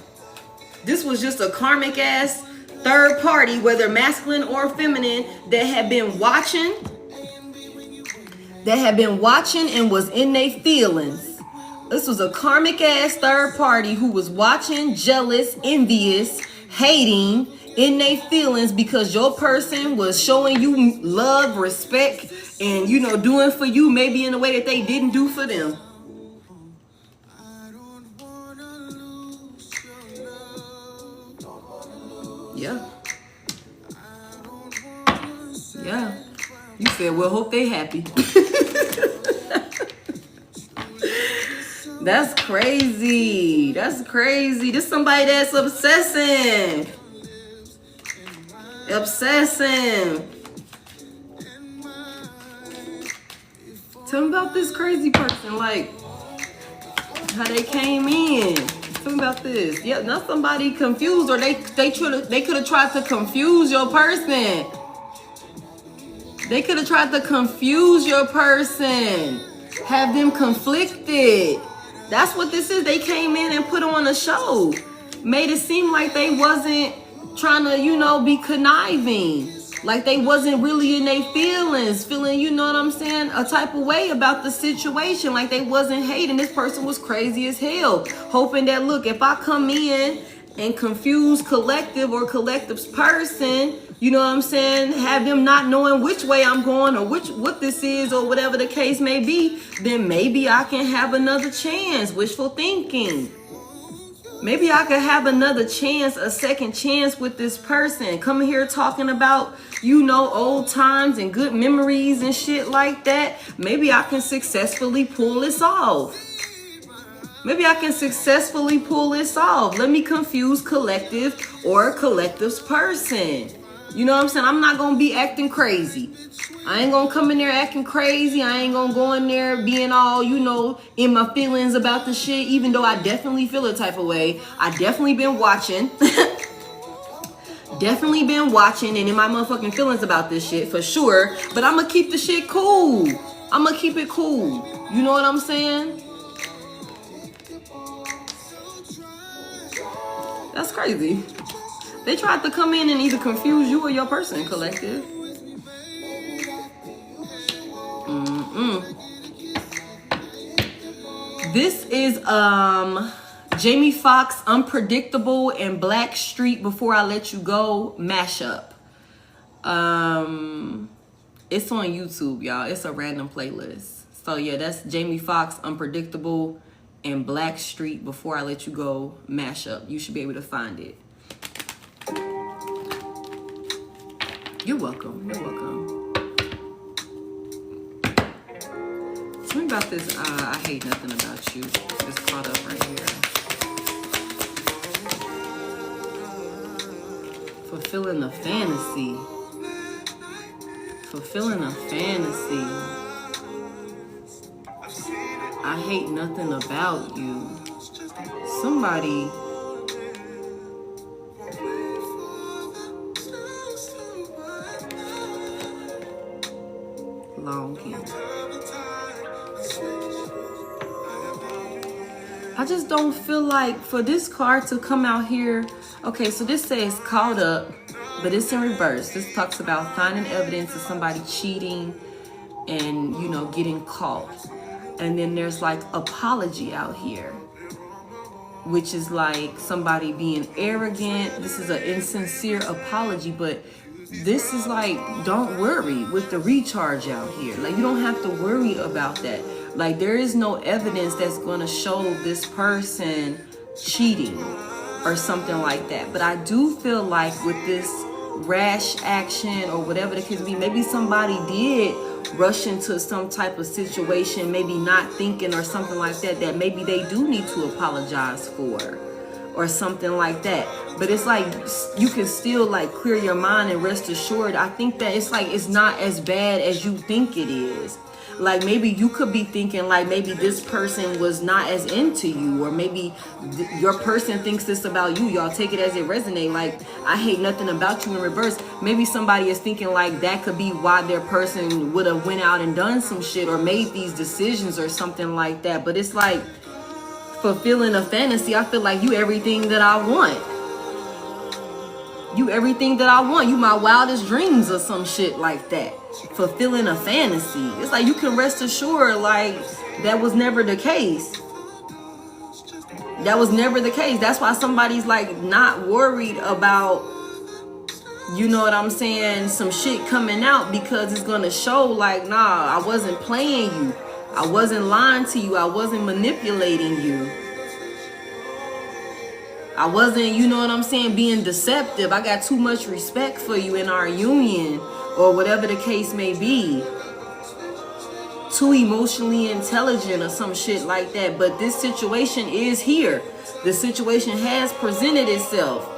A: This was just a karmic ass third party, whether masculine or feminine, that had been watching and was in their feelings. This was a karmic ass third party who was watching, jealous, envious, hating, in their feelings because your person was showing you love, respect, and, you know, doing for you maybe in a way that they didn't do for them. Yeah. Yeah. You said, well, hope they happy. That's crazy. That's crazy. This somebody that's obsessing. Tell me about this crazy person, like how they came in. Tell me about this. Yeah, not somebody confused, or they could have tried to confuse your person. They could have tried to confuse your person, have them conflicted. That's what this is. They came in and put on a show, made it seem like they wasn't trying to, you know, be conniving, like they wasn't really in their feelings, feeling, you know what I'm saying, a type of way about the situation, like they wasn't hating. This person was crazy as hell, hoping that, look, if I come in and confuse collective or collective's person, you know what I'm saying, have them not knowing which way I'm going or what this is or whatever the case may be, then maybe I can have another chance. Wishful thinking. Maybe I could have another chance, a second chance with this person. Coming here talking about, you know, old times and good memories and shit like that. Maybe I can successfully pull this off. Maybe I can successfully pull this off. Let me confuse collective or collective's person. You know what I'm saying? I'm not going to be acting crazy. I ain't going to come in there acting crazy. I ain't going to go in there being all, you know, in my feelings about the shit, even though I definitely feel a type of way. I definitely been watching. Definitely been watching and in my motherfucking feelings about this shit for sure. But I'm going to keep the shit cool. I'm going to keep it cool. You know what I'm saying? That's crazy. They tried to come in and either confuse you or your person, collective. This is Jamie Foxx, Unpredictable, and Black Street Before I Let You Go mashup. It's on YouTube, y'all. It's a random playlist. So yeah, that's Jamie Foxx, Unpredictable, and Black Street Before I Let You Go mashup. You should be able to find it. You're welcome. You're welcome. Tell me about this. I hate nothing about you. It's caught up right here. Fulfilling a fantasy. Fulfilling a fantasy. I hate nothing about you. Somebody. Longing. I just don't feel like for this card to come out here. Okay, so this says caught up, but it's in reverse. This talks about finding evidence of somebody cheating and, you know, getting caught. And then there's like apology out here, which is like somebody being arrogant. This is an insincere apology, but this is like, don't worry with the recharge out here. Like, you don't have to worry about that. Like, there is no evidence that's going to show this person cheating or something like that. But I do feel like with this rash action or whatever the case be, maybe somebody did rush into some type of situation, maybe not thinking or something like that, that maybe they do need to apologize for or something like that. But it's like you can still like clear your mind and rest assured. I think that it's like it's not as bad as you think it is. Like, maybe you could be thinking like maybe this person was not as into you, or maybe your person thinks this about you. Y'all take it as it resonates. Like, I hate nothing about you in reverse. Maybe somebody is thinking like that could be why their person would have went out and done some shit or made these decisions or something like that. But it's like fulfilling a fantasy. I feel like you everything that I want. You everything that I want. You my wildest dreams or some shit like that. Fulfilling a fantasy. It's like you can rest assured like that was never the case. That was never the case. That's why somebody's like not worried about, you know what I'm saying, some shit coming out, because it's gonna show like, nah, I wasn't playing you. I wasn't lying to you. I wasn't manipulating you. I wasn't, you know what I'm saying, being deceptive. I got too much respect for you in our union, or whatever the case may be. Too emotionally intelligent or some shit like that. But this situation is here. The situation has presented itself.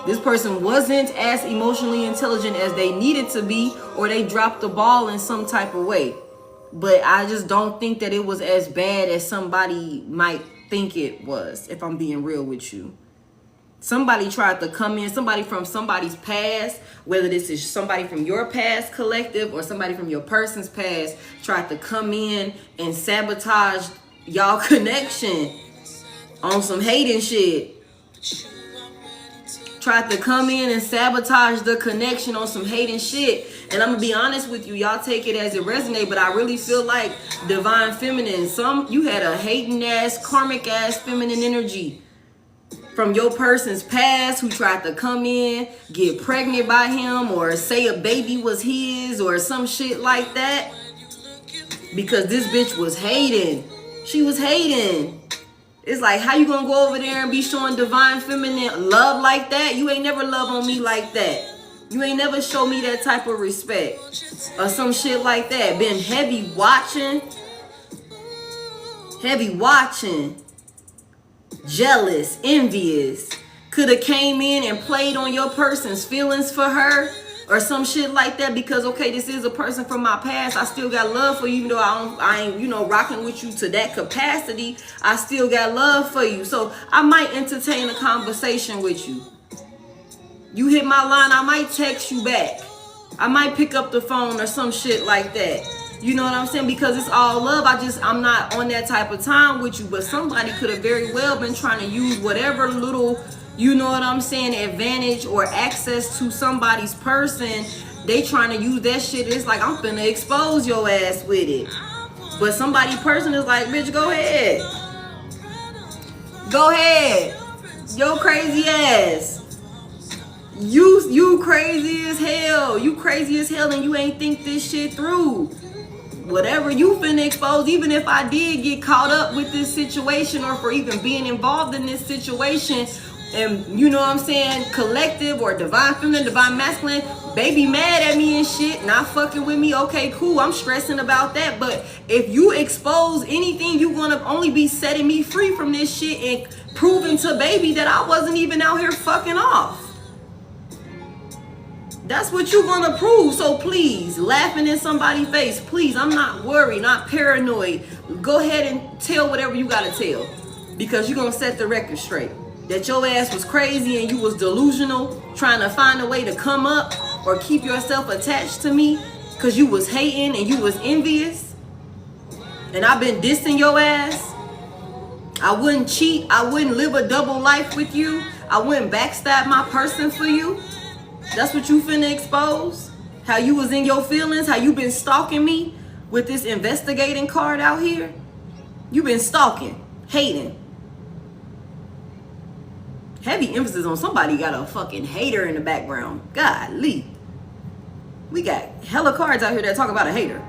A: This person wasn't as emotionally intelligent as they needed to be, or they dropped the ball in some type of way. But I just don't think that it was as bad as somebody might think it was, if I'm being real with you. Somebody tried to come in, somebody from somebody's past, whether this is somebody from your past collective or somebody from your person's past, tried to come in and sabotage y'all connection on some hating shit. Tried to come in and sabotage the connection on some hating shit. And I'm gonna be honest with you, y'all take it as it resonates, but I really feel like divine feminine, you had a hating ass, karmic ass feminine energy from your person's past who tried to come in, get pregnant by him, or say a baby was his, or some shit like that. Because this bitch was hating. She was hating. It's like, how you gonna go over there and be showing divine feminine love like that? You ain't never love on me like that. You ain't never show me that type of respect. Or some shit like that. Been heavy watching. Jealous, envious. Could have came in and played on your person's feelings for her. Or some shit like that, because okay, this is a person from my past. I still got love for you, even though I ain't, you know, rocking with you to that capacity. I still got love for you. So I might entertain a conversation with you. You hit my line, I might text you back. I might pick up the phone or some shit like that. You know what I'm saying? Because it's all love. I'm not on that type of time with you. But somebody could have very well been trying to use whatever little, you know what I'm saying, advantage or access to somebody's person. They trying to use that shit. It's like, I'm finna expose your ass with it. But somebody's person is like, bitch, go ahead. Go ahead. Yo crazy ass. You crazy as hell. You crazy as hell and you ain't think this shit through. Whatever you finna expose, even if I did get caught up with this situation or for even being involved in this situation, and you know what I'm saying, collective or divine feminine, divine masculine, baby mad at me and shit, not fucking with me, okay, cool, I'm stressing about that. But if you expose anything, you gonna only be setting me free from this shit and proving to baby that I wasn't even out here fucking off. That's what you gonna prove. So please, laughing in somebody's face, please, I'm not worried, not paranoid. Go ahead and tell whatever you gotta tell, because you're gonna set the record straight. That your ass was crazy and you was delusional, trying to find a way to come up or keep yourself attached to me because you was hating and you was envious. And I've been dissing your ass. I wouldn't cheat. I wouldn't live a double life with you. I wouldn't backstab my person for you. That's what you finna expose? How you was in your feelings? How you been stalking me with this investigating card out here? You been stalking, hating. Heavy emphasis on somebody got a fucking hater in the background. Golly. We got hella cards out here that talk about a hater.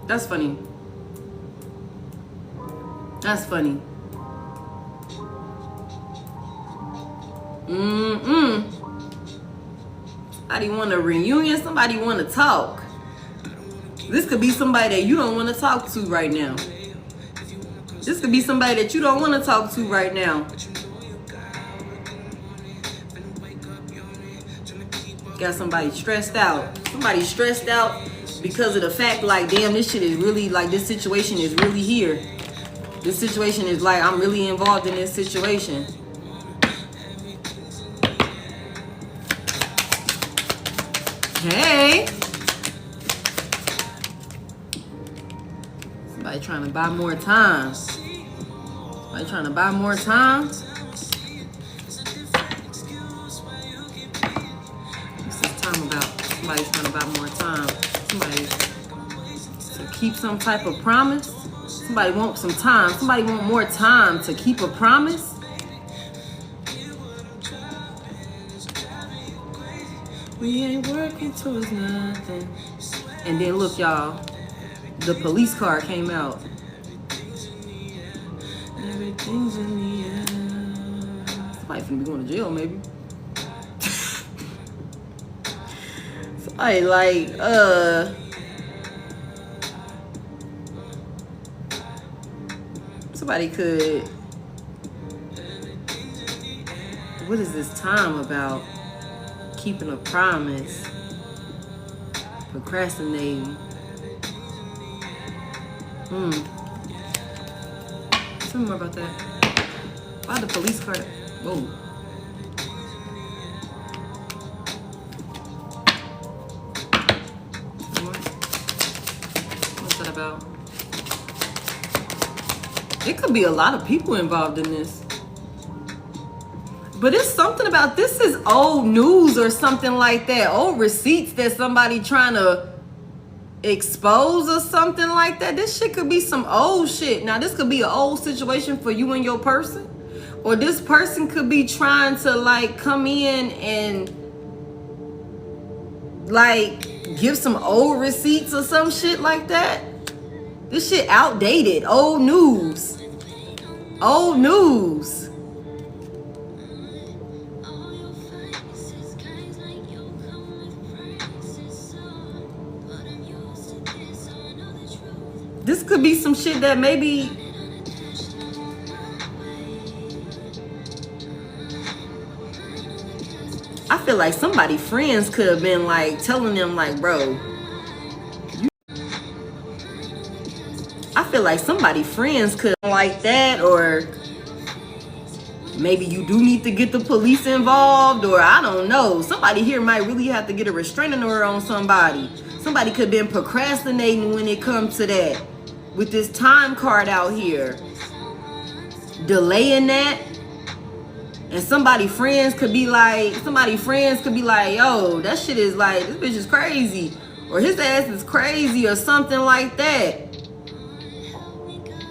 A: That's funny. That's funny. Somebody want a reunion? Somebody want to talk? This could be somebody that you don't want to talk to right now. This could be somebody that you don't want to talk to right now. Got somebody stressed out. Somebody stressed out because of the fact, like, damn, this shit is really, like, this situation is really here. This situation is like, I'm really involved in this situation. Hey. Somebody trying to buy more time. Somebody trying to buy more time. What's this time about? Somebody's trying to buy more time. Somebody to keep some type of promise. Somebody wants some time. Somebody want more time to keep a promise. We ain't working towards nothing. And then look, y'all, the police car came out. Everything's in the air. Somebody finna be going to jail, maybe. Somebody like, somebody could, what is this time about? Keeping a promise, procrastinating. Tell me more about that. Why the police car? Whoa. What's that about? It could be a lot of people involved in this. But it's something about, this is old news or something like that. Old receipts that somebody trying to expose or something like that. This shit could be some old shit. Now, this could be an old situation for you and your person. Or this person could be trying to like come in and like give some old receipts or some shit like that. This shit outdated. Old news. Old news. This could be some shit that maybe I feel like somebody friends could have been like telling them like, bro, I feel like somebody friends could like that, or maybe you do need to get the police involved, or I don't know. Somebody here might really have to get a restraining order on somebody. Somebody could have been procrastinating when it comes to that. With this time card out here, delaying that, and somebody friends could be like, yo, that shit is like, this bitch is crazy, or his ass is crazy, or something like that.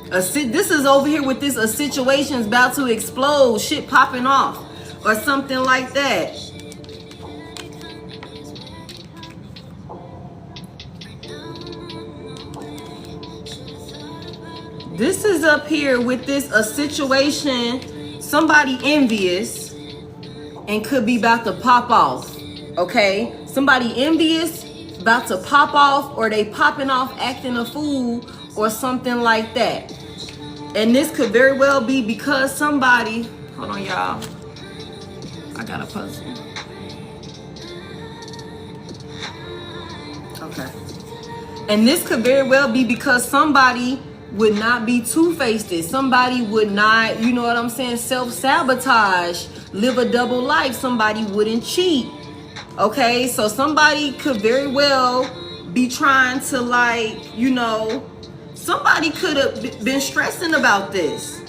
A: This is over here with this, a situation's about to explode, shit popping off, or something like that. This is up here with this, a situation, somebody envious and could be about to pop off, okay? Somebody envious, about to pop off, or they popping off acting a fool or something like that. And this could very well be because somebody, hold on y'all, I got a puzzle. Okay. And this could very well be because somebody would not be two-faced. Somebody would not, you know what I'm saying, self-sabotage, live a double life. Somebody wouldn't cheat. Okay, so somebody could very well be trying to, like, you know, somebody could have been stressing about this.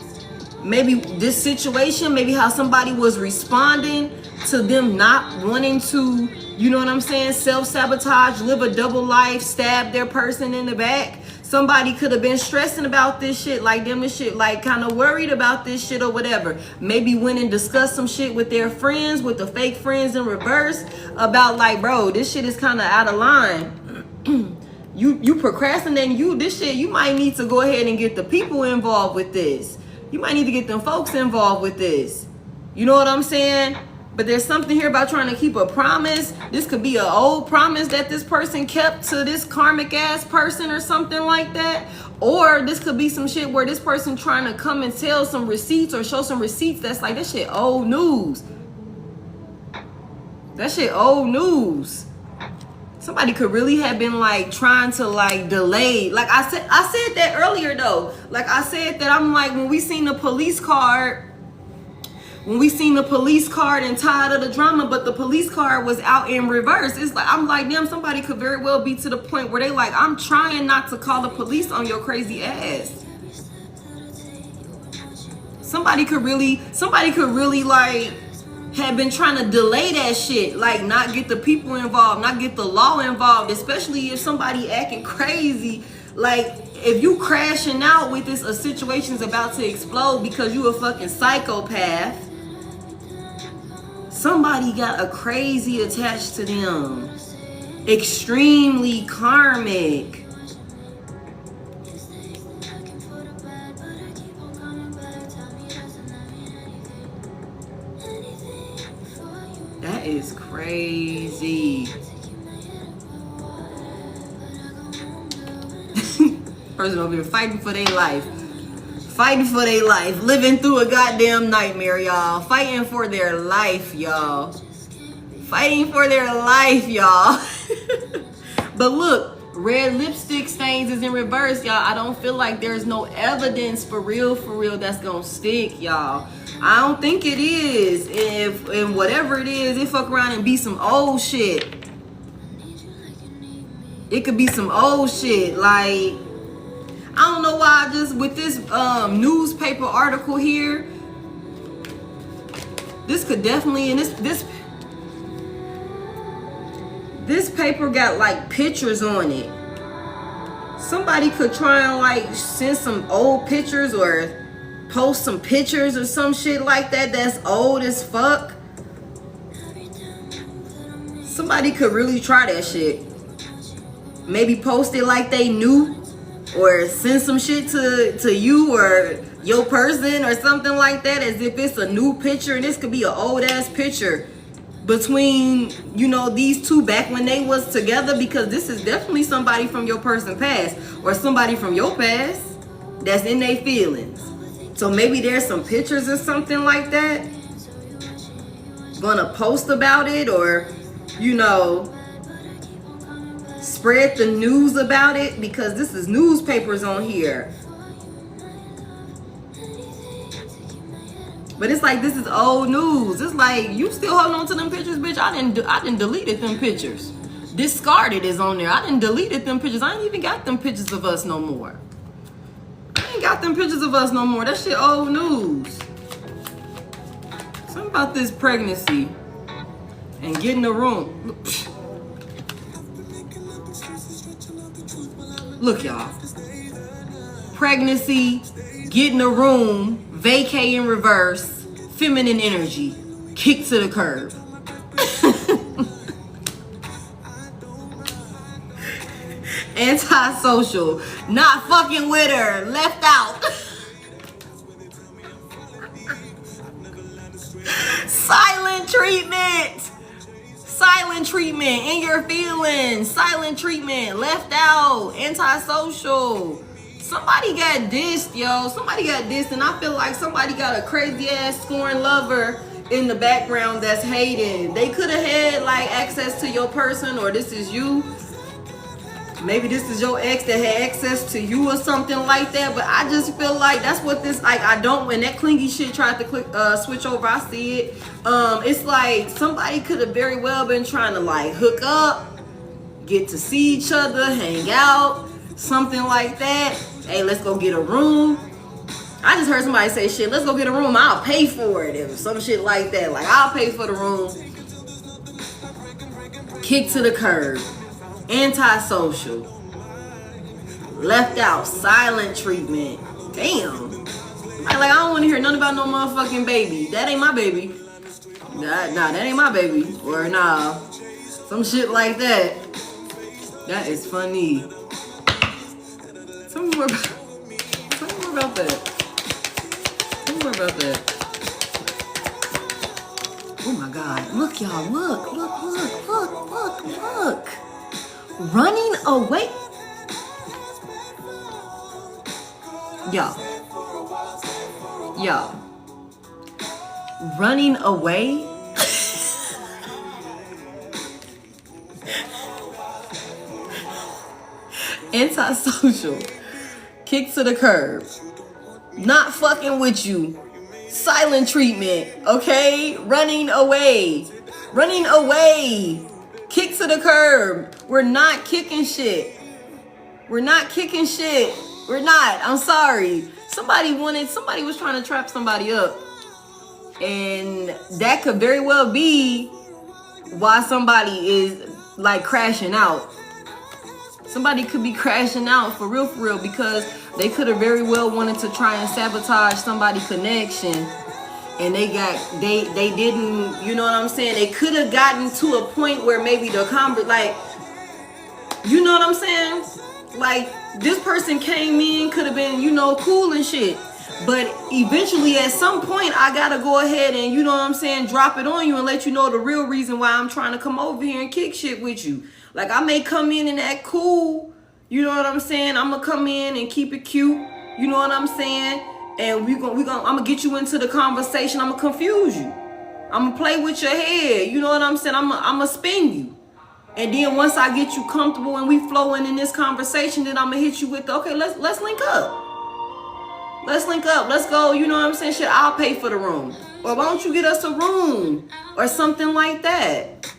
A: Maybe this situation, maybe how somebody was responding to them not wanting to, you know what I'm saying, self-sabotage, live a double life, stab their person in the back. Somebody could have been stressing about this shit, like them and shit, like kind of worried about this shit or whatever. Maybe went and discussed some shit with their friends, with the fake friends in reverse, about like, bro, this shit is kind of out of line. you procrastinating, this shit, you might need to go ahead and get the people involved with this. You might need to get them folks involved with this. You know what I'm saying? But there's something here about trying to keep a promise. This could be an old promise that this person kept to this karmic ass person or something like that. Or this could be some shit where this person trying to come and tell some receipts or show some receipts that's like, that shit old news. That shit old news. Somebody could really have been like trying to like delay. Like I said that earlier though. Like I said that I'm like, when we seen the police card, and tired of the drama, but the police card was out in reverse. It's like, I'm like, damn, somebody could very well be to the point where they like, I'm trying not to call the police on your crazy ass. Somebody could really like have been trying to delay that shit, like not get the people involved, not get the law involved, especially if somebody acting crazy. Like if you crashing out with this, a situation's about to explode because you a fucking psychopath. Somebody got a crazy attached to them. Extremely karmic. That is crazy. Person over here fighting for their life. Fighting for their life. Living through a goddamn nightmare, y'all. Fighting for their life, y'all. Fighting for their life, y'all. But look, red lipstick stains is in reverse, y'all. I don't feel like there's no evidence for real that's gonna stick, y'all. I don't think it is. And whatever it is, it fuck around and be some old shit. It could be some old shit, like, I don't know why I just, with this newspaper article here, this could definitely, and this paper got like pictures on it. Somebody could try and like send some old pictures or post some pictures or some shit like that that's old as fuck. Somebody could really try that shit. Maybe post it like they knew, or send some shit to you or your person or something like that, as if it's a new picture. And this could be an old ass picture between, you know, these two back when they was together, because this is definitely somebody from your person past or somebody from your past that's in their feelings. So maybe there's some pictures or something like that. Gonna post about it, or, you know, spread the news about it, because this is newspapers on here. But it's like, this is old news. It's like, you still holding on to them pictures, bitch. I didn't deleted them pictures. Discarded is on there. I didn't deleted them pictures. I ain't even got them pictures of us no more. I ain't got them pictures of us no more. That shit old news. Something about this pregnancy and get in the room. Look, y'all. Pregnancy, get in the room, vacay in reverse, feminine energy, kick to the curb. Antisocial, not fucking with her, left out. Silent treatment. Silent treatment, in your feelings. Silent treatment, left out, antisocial. Somebody got dissed, yo. Somebody got dissed, and I feel like somebody got a crazy ass scorn lover in the background that's hating. They could have had like access to your person, or this is you. Maybe this is your ex that had access to you or something like that. But I just feel like that's what this, like, I don't, when that clingy shit tried to switch over, I see it. It's like somebody could have very well been trying to like hook up, get to see each other, hang out, something like that. Hey, let's go get a room. I just heard somebody say shit, let's go get a room, I'll pay for it, or some shit like that. Like, I'll pay for the room. Kick to the curb. Antisocial, left out, silent treatment. Damn. Like, I don't want to hear nothing about no motherfucking baby. That ain't my baby. Nah, that ain't my baby. Or nah, some shit like that. That is funny. Tell me more about that. Tell me more about that. Oh my God. Look, y'all. Look. Running away. Y'all. Running away. Antisocial. Kick to the curb. Not fucking with you. Silent treatment. Okay? Running away. Kick to the curb. We're not kicking shit. We're not. I'm sorry. Somebody was trying to trap somebody up. And that could very well be why somebody is like crashing out. Somebody could be crashing out for real, because they could have very well wanted to try and sabotage somebody's connection. And they didn't, you know what I'm saying? They could have gotten to a point where maybe the like, you know what I'm saying? Like, this person came in, could have been, you know, cool and shit. But eventually, at some point, I gotta go ahead and, you know what I'm saying, drop it on you and let you know the real reason why I'm trying to come over here and kick shit with you. Like, I may come in and act cool, you know what I'm saying? I'm gonna come in and keep it cute, you know what I'm saying? And I'm gonna get you into the conversation. I'm gonna confuse you. I'm gonna play with your head. You know what I'm saying? I'm gonna spin you. And then once I get you comfortable and we flowing in this conversation, then I'm gonna hit you with, okay, let's link up. Let's go. You know what I'm saying? Shit, I'll pay for the room. Or why don't you get us a room or something like that?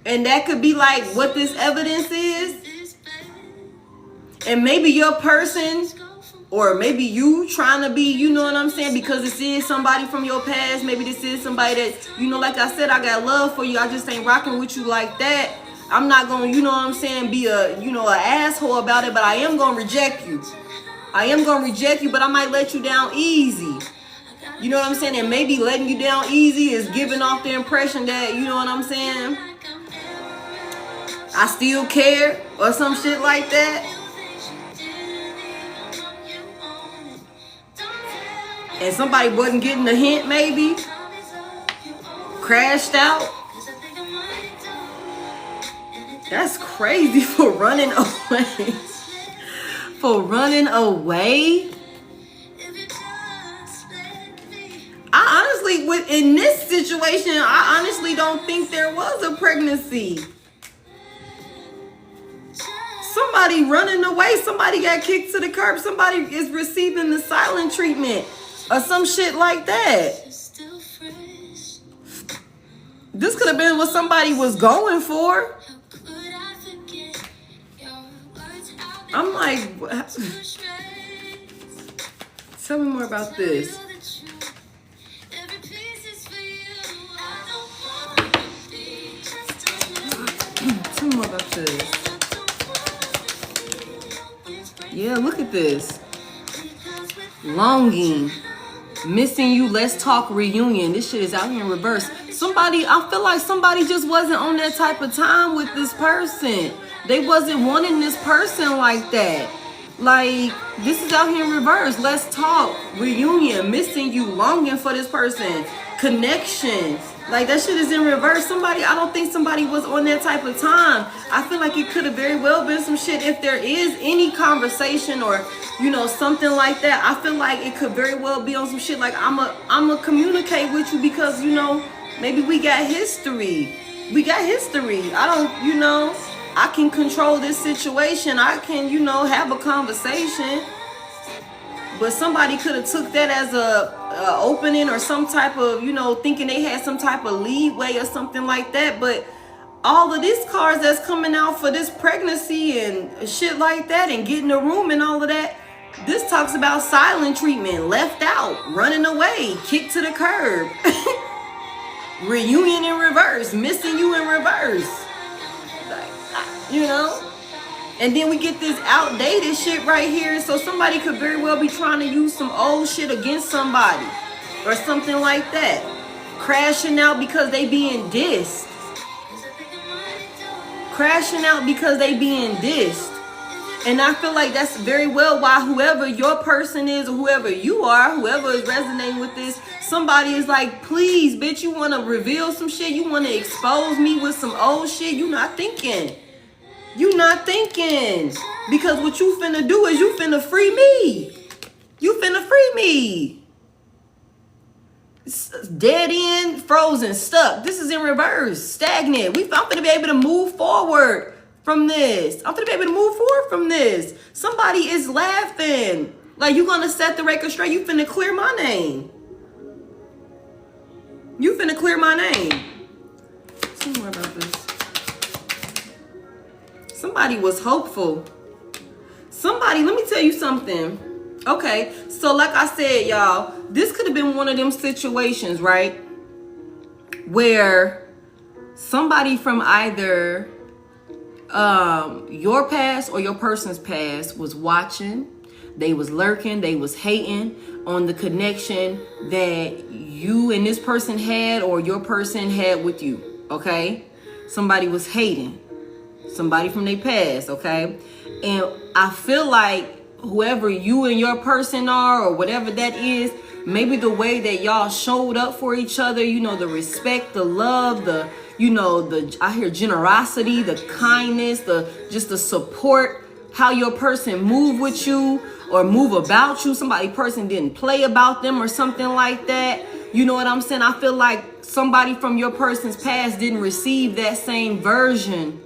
A: And that could be like what this evidence is. And maybe your person Or maybe you trying to be, you know what I'm saying, because this is somebody from your past. Maybe this is somebody that, you know, like I said, I got love for you. I just ain't rocking with you like that. I'm not going to, you know what I'm saying, be a, you know, an asshole about it, but I am going to reject you. I am going to reject you, but I might let you down easy. You know what I'm saying? And maybe letting you down easy is giving off the impression that, you know what I'm saying, I still care or some shit like that. And somebody wasn't getting the hint, maybe. Crashed out. That's crazy for running away. For running away. I honestly, in this situation, I honestly don't think there was a pregnancy. Somebody running away. Somebody got kicked to the curb. Somebody is receiving the silent treatment. Or some shit like that. This could have been what somebody was going for. I'm like, tell me more about this. Tell me more about this. Yeah, look at this. Longing. Missing you, let's talk reunion. This shit is out here in reverse. I feel like somebody just wasn't on that type of time with this person. They wasn't wanting this person like that. Like, this is out here in reverse. Let's talk reunion. Missing you, longing for this person. Connection. Like, that shit is in reverse. I don't think somebody was on that type of time. I feel like it could have very well been some shit. If there is any conversation or, you know, something like that, I feel like it could very well be on some shit like, I'ma communicate with you because, you know, maybe we got history. I don't, you know, I can control this situation. I can, you know, have a conversation. But somebody could have took that as a opening or some type of, you know, thinking they had some type of leeway or something like that. But all of these cards that's coming out for this pregnancy and shit like that and getting a room and all of that, this talks about silent treatment, left out, running away, kicked to the curb, reunion in reverse, missing you in reverse. Like, you know? And then we get this outdated shit right here. So somebody could very well be trying to use some old shit against somebody or something like that. Crashing out because they being dissed. And I feel like that's very well why whoever your person is or whoever you are, whoever is resonating with this, somebody is like, please, bitch, you want to reveal some shit? You want to expose me with some old shit? You not thinking. Because what you finna do is you finna free me. Dead end, frozen, stuck. This is in reverse, stagnant. I'm finna be able to move forward from this. Somebody is laughing. Like, you gonna set the record straight. You finna clear my name. Tell me more about this. Somebody was hopeful. Let me tell you something. Okay, so like I said, y'all, this could have been one of them situations, right? Where somebody from either your past or your person's past was watching. They was lurking. They was hating on the connection that you and this person had or your person had with you, okay? Somebody was hating. Somebody from their past, okay? And I feel like whoever you and your person are or whatever that is, maybe the way that y'all showed up for each other, you know, the respect, the love, the, you know, I hear generosity, the kindness, just the support, how your person move with you or move about you. Person didn't play about them or something like that. You know what I'm saying? I feel like somebody from your person's past didn't receive that same version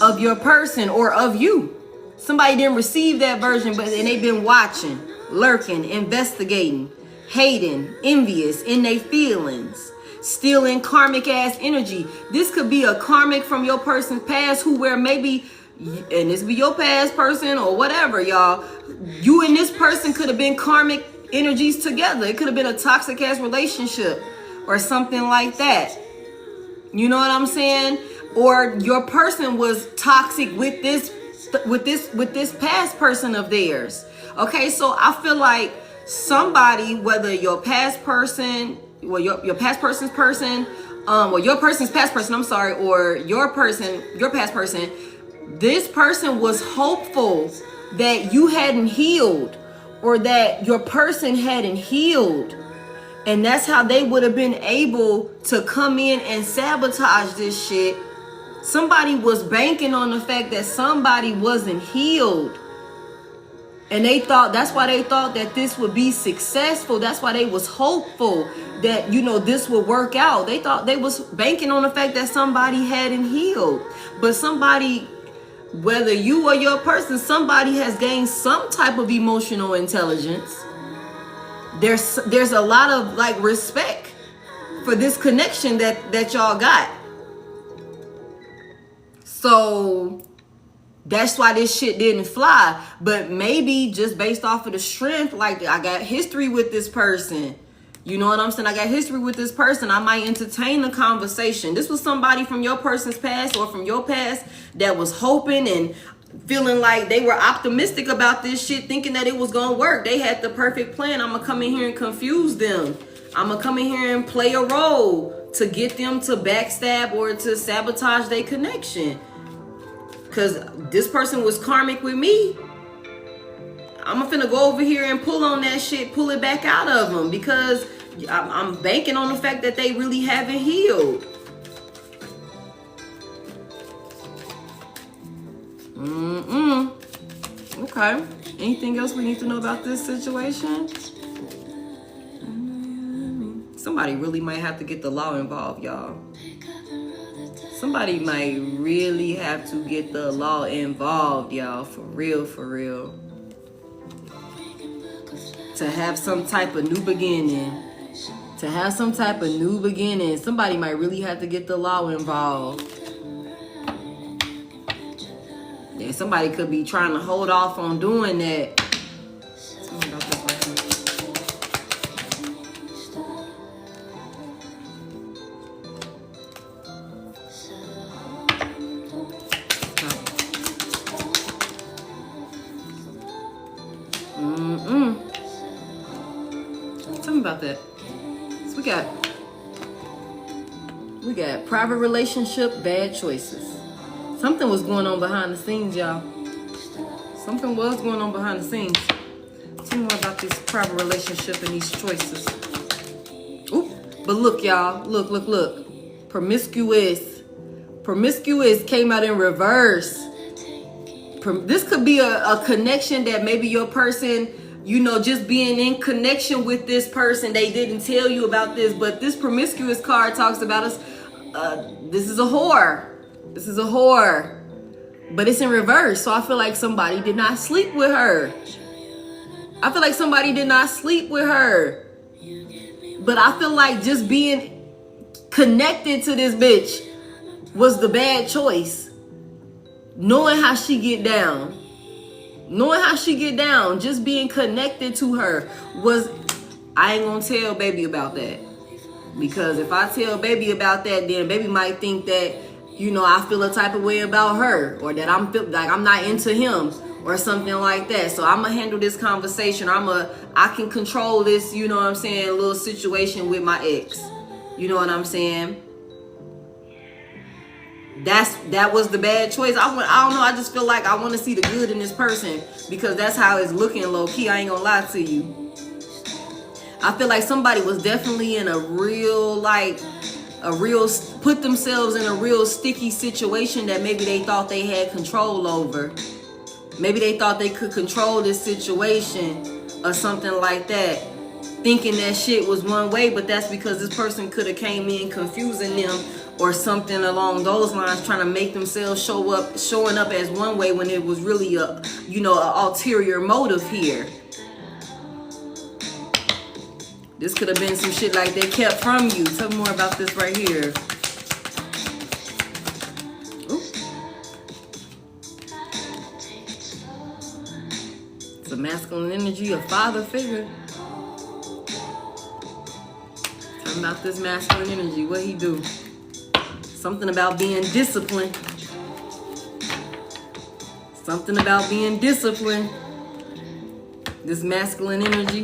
A: of your person or of you. Somebody didn't receive that version, and they've been watching, lurking, investigating, hating, envious in their feelings, still in karmic ass energy. This could be a karmic from your person's past where maybe and this be your past person or whatever, y'all. You and this person could have been karmic energies together. It could have been a toxic ass relationship or something like that. You know what I'm saying? Or your person was toxic with this past person of theirs. Okay, so I feel like somebody, whether your past person, well, your past person's person, or your person's past person, I'm sorry, or your past person, this person was hopeful that you hadn't healed or that your person hadn't healed. And that's how they would have been able to come in and sabotage this shit. Somebody was banking on the fact that somebody wasn't healed. And that's why they thought that this would be successful. That's why they was hopeful that, this would work out. They thought they was banking on the fact that somebody hadn't healed. But somebody, whether you or your person, somebody has gained some type of emotional intelligence. There's a lot of respect for this connection that y'all got. So that's why this shit didn't fly. But maybe just based off of the strength, I got history with this person. You know what I'm saying? I got history with this person. I might entertain the conversation. This was somebody from your person's past or from your past that was hoping and feeling like they were optimistic about this shit, thinking that it was gonna work. They had the perfect plan. I'm gonna come in here and confuse them. I'm gonna come in here and play a role to get them to backstab or to sabotage their connection. Because this person was karmic with me. I'm finna go over here and pull on that shit, pull it back out of them, because I'm banking on the fact that they really haven't healed. Okay. Anything else we need to know about this situation? Somebody really might have to get the law involved, y'all. Somebody might really have to get the law involved, y'all. For real, for real. To have some type of new beginning. To have some type of new beginning. Somebody might really have to get the law involved. Yeah, somebody could be trying to hold off on doing that. Tell me about this right here. Tell me about that. So we got private relationship, bad choices. Something was going on behind the scenes, y'all. Something was going on behind the scenes. Tell me more about this private relationship and these choices. Oop. But look, y'all. Look. Promiscuous came out in reverse. This could be a connection that maybe your person, just being in connection with this person, they didn't tell you about this, but this promiscuous card talks about us. This is a whore. This is a whore, but it's in reverse. So I feel like somebody did not sleep with her. But I feel like just being connected to this bitch was the bad choice. Knowing how she get down, just being connected to her was, I ain't gonna tell baby about that. Because if I tell baby about that, then baby might think that, I feel a type of way about her, or that I'm not into him or something like that. So I'm gonna handle this conversation. I can control this, little situation with my ex. You know what I'm saying? That was the bad choice. I don't know. I just feel like I want to see the good in this person, because that's how it's looking low key. I ain't gonna lie to you. I feel like somebody was definitely in put themselves in a real sticky situation that maybe they thought they had control over. Maybe they thought they could control this situation or something like that, thinking that shit was one way, but that's because this person could have came in confusing them or something along those lines, trying to make themselves showing up as one way when it was really a ulterior motive here. This could have been some shit like they kept from you. Tell me more about this right here. Ooh. It's a masculine energy, a father figure. Talking about this masculine energy, what he do? Something about being disciplined. Something about being disciplined. This masculine energy.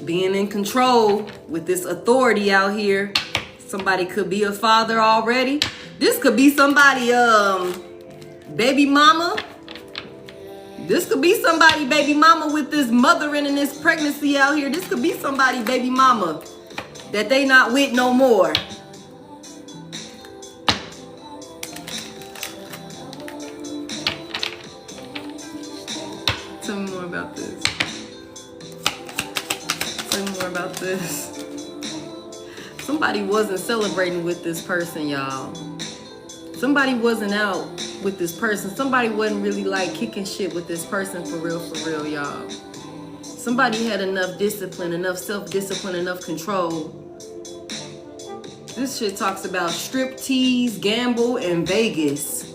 A: Being in control with this authority out here. Somebody could be a father already. This could be somebody, baby mama. This could be somebody baby mama with this mothering and this pregnancy out here. This could be somebody baby mama that they not with no more. Tell me more about this. Tell me more about this. Somebody wasn't celebrating with this person, y'all. Somebody wasn't out with this person. Somebody wasn't really like kicking shit with this person for real, y'all. Somebody had enough discipline, enough self-discipline, enough control. This shit talks about strip tease, gamble, and Vegas.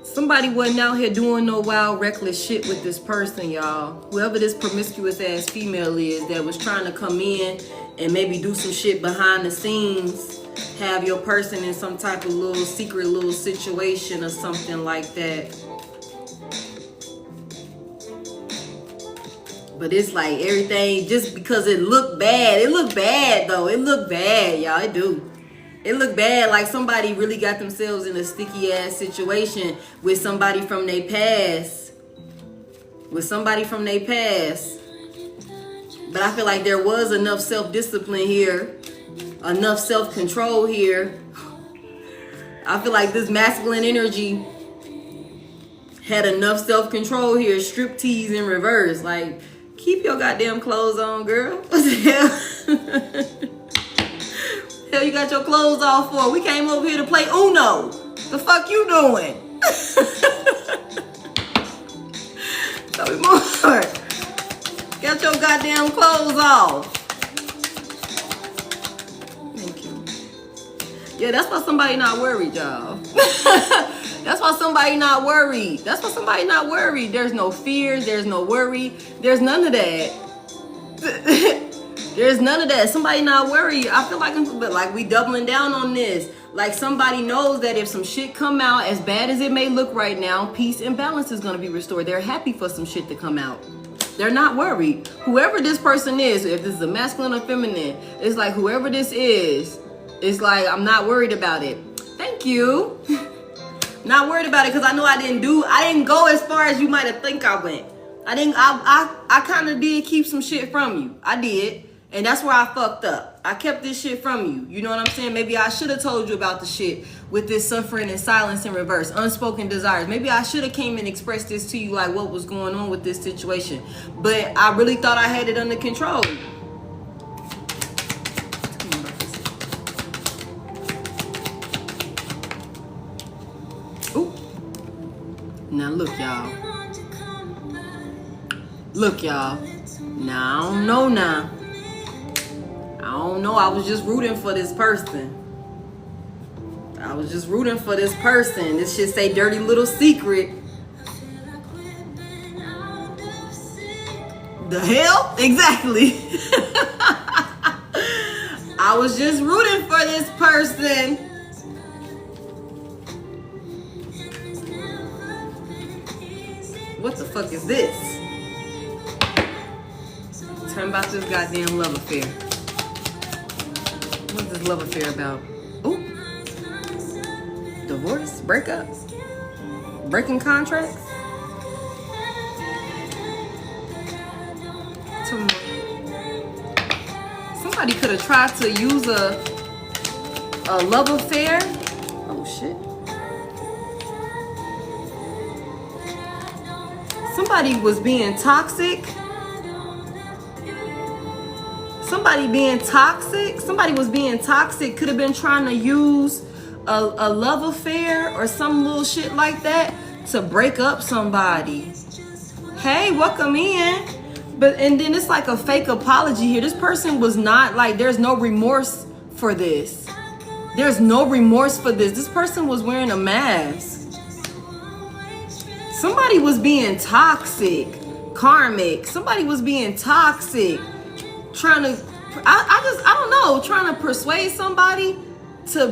A: Somebody wasn't out here doing no wild, reckless shit with this person, y'all. Whoever this promiscuous ass female is that was trying to come in and maybe do some shit behind the scenes, have your person in some type of little secret little situation or something like that. But it's like everything, just because it looked bad. It looked bad though. It looked bad, y'all. It do. It looked bad, like somebody really got themselves in a sticky ass situation with somebody from their past. With somebody from their past. But I feel like there was enough self-discipline here. Enough self-control here. I feel like this masculine energy had enough self-control here. Strip tease in reverse. Like, keep your goddamn clothes on, girl. What the hell? Hell you got your clothes off for? We came over here to play Uno. The fuck you doing? Tell me more. Got your goddamn clothes off. Thank you. Yeah, that's why somebody not worried, y'all. That's why somebody not worried. That's why somebody not worried. There's no fear. There's no worry. There's none of that. There's none of that. Somebody not worried. I feel like we doubling down on this. Like somebody knows that if some shit come out, as bad as it may look right now, peace and balance is going to be restored. They're happy for some shit to come out. They're not worried. Whoever this person is, if this is a masculine or feminine, it's like whoever this is, it's like, I'm not worried about it. Thank you. Not worried about it because I know I didn't go as far as you might have think I went. I kind of did keep some shit from you. I did. And that's where I fucked up. I kept this shit from you. You know what I'm saying? Maybe I should have told you about the shit with this suffering and silence in reverse. Unspoken desires. Maybe I should have came and expressed this to you, like what was going on with this situation. But I really thought I had it under control. Ooh. Now look, y'all. Look, y'all. Now, I don't know now. I don't know. I was just rooting for this person. This shit say dirty little secret. The hell? Exactly. I was just rooting for this person. What the fuck is this? Tell me about this goddamn love affair. What's this love affair about? Ooh. Divorce? Breakup? Breaking contracts? Somebody could have tried to use a love affair. Oh shit. Somebody was being toxic. Somebody was being toxic, could have been trying to use a love affair or some little shit like that to break up somebody. Hey, welcome in. And then it's like a fake apology here. This person was not like, there's no remorse for this. There's no remorse for this. This person was wearing a mask. Somebody was being toxic. Karmic. Somebody was being toxic. Trying to, I don't know, trying to persuade somebody to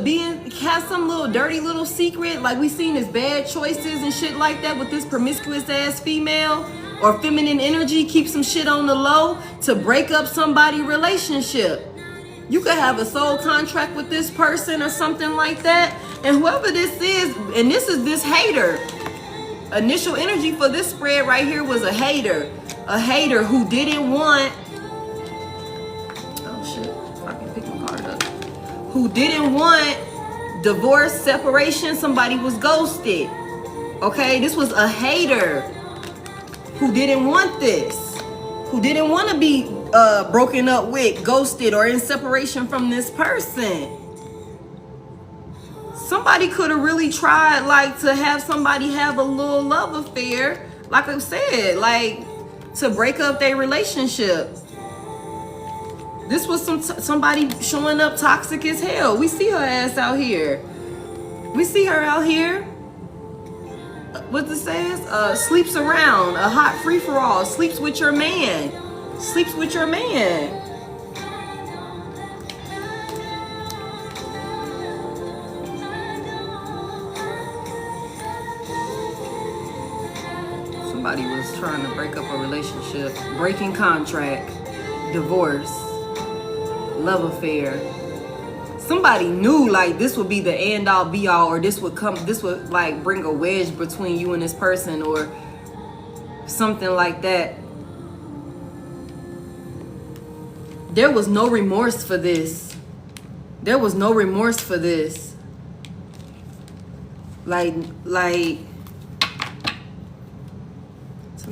A: have some little dirty little secret. Like we seen his bad choices and shit like that with this promiscuous ass female or feminine energy. Keep some shit on the low to break up somebody's relationship. You could have a soul contract with this person or something like that. And whoever this is, and this is this hater. Initial energy for this spread right here was a hater. A hater who didn't want, oh shit, I can pick my card up. Who didn't want divorce, separation, somebody was ghosted. Okay, this was a hater who didn't want this. Who didn't want to be broken up with, ghosted, or in separation from this person. Somebody could have really tried like to have somebody have a little love affair, like I said, like to break up their relationship. This was somebody showing up toxic as hell. We see her ass out here. We see her out here. What it says? Sleeps around, a hot free-for-all, sleeps with your man. Sleeps with your man. Somebody was trying to break up a relationship, breaking contract, divorce, love affair. Somebody knew like this would be the end all be all, or this would like bring a wedge between you and this person or something like that. There was no remorse for this. There was no remorse for this. Like tell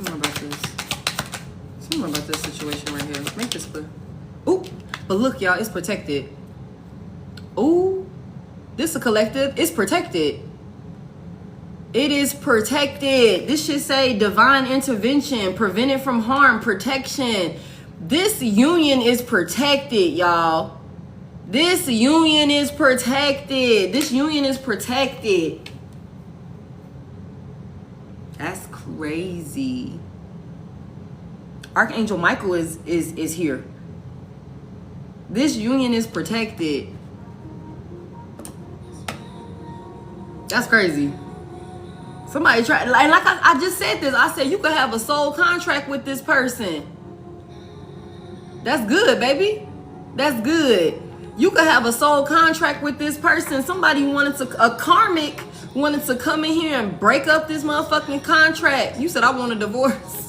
A: me more about this. Tell me more about this situation right here. Make this clear. Ooh, but look, y'all, it's protected. Ooh, this is a collective. It's protected. It is protected. This should say divine intervention, prevented from harm, protection. This union is protected, y'all. This union is protected. This union is protected. That's crazy. Archangel Michael is here. This union is protected. That's crazy. Somebody tried, like I just said this. I said you could have a soul contract with this person. That's good, baby. That's good. You could have a soul contract with this person. Somebody a karmic wanted to come in here and break up this motherfucking contract. You said I want a divorce.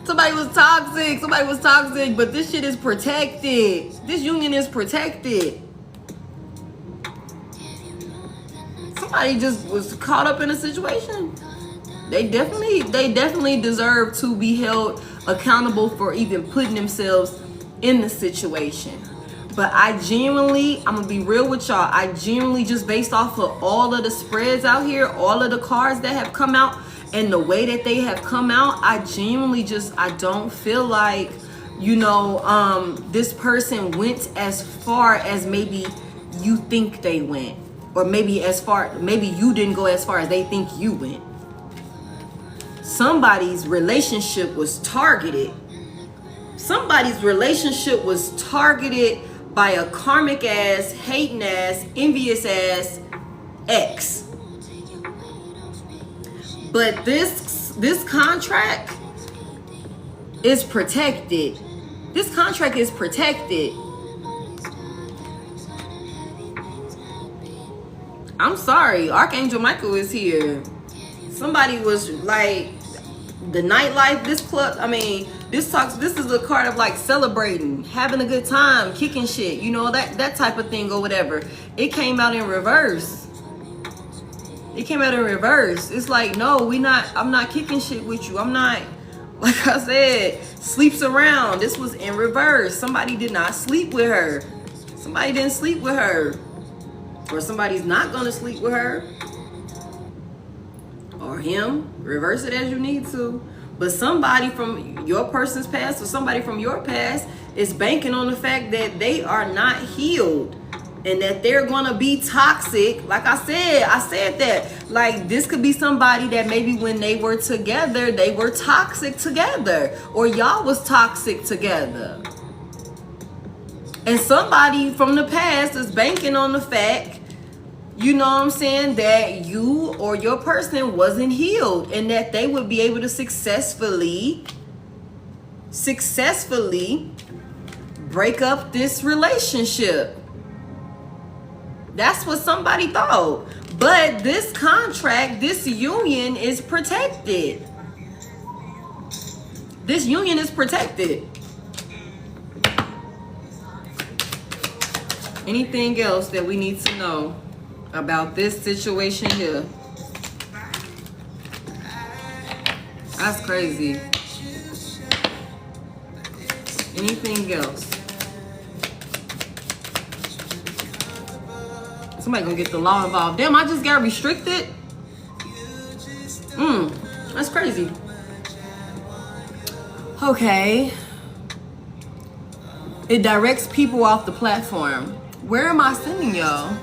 A: Somebody was toxic, but this shit is protected. This union is protected. Somebody just was caught up in a situation. They definitely deserve to be held accountable for even putting themselves in the situation. But I'm gonna be real with y'all, I genuinely just based off of all of the spreads out here, all of the cards that have come out and the way that they have come out, I don't feel like, this person went as far as maybe you think they went. Or maybe you didn't go as far as they think you went. Somebody's relationship was targeted. Somebody's relationship was targeted by a karmic ass, hating ass, envious ass ex. But this contract is protected. This contract is protected. I'm sorry, Archangel Michael is here. Somebody was like, the nightlife, this club, this is a card of like celebrating, having a good time, kicking shit, that type of thing or whatever. It came out in reverse. It's like, no, I'm not kicking shit with you. I'm not, like I said, sleeps around. This was in reverse. Somebody did not sleep with her. Somebody didn't sleep with her. Or somebody's not gonna sleep with her. Or him. Reverse it as you need to. But somebody from your person's past or somebody from your past is banking on the fact that they are not healed. and that they're gonna be toxic. Like I said that. Like, this could be somebody that maybe when they were together, they were toxic together, or y'all was toxic together. And somebody from the past is banking on the fact, you know what I'm saying, that you or your person wasn't healed, and that they would be able to successfully break up this relationship. That's what somebody thought. But this contract, this union is protected. This union is protected. Anything else that we need to know about this situation here? That's crazy. Anything else? Somebody gonna get the law involved. Damn, I just got restricted. That's crazy. Okay. It directs people off the platform. Where am I sending y'all?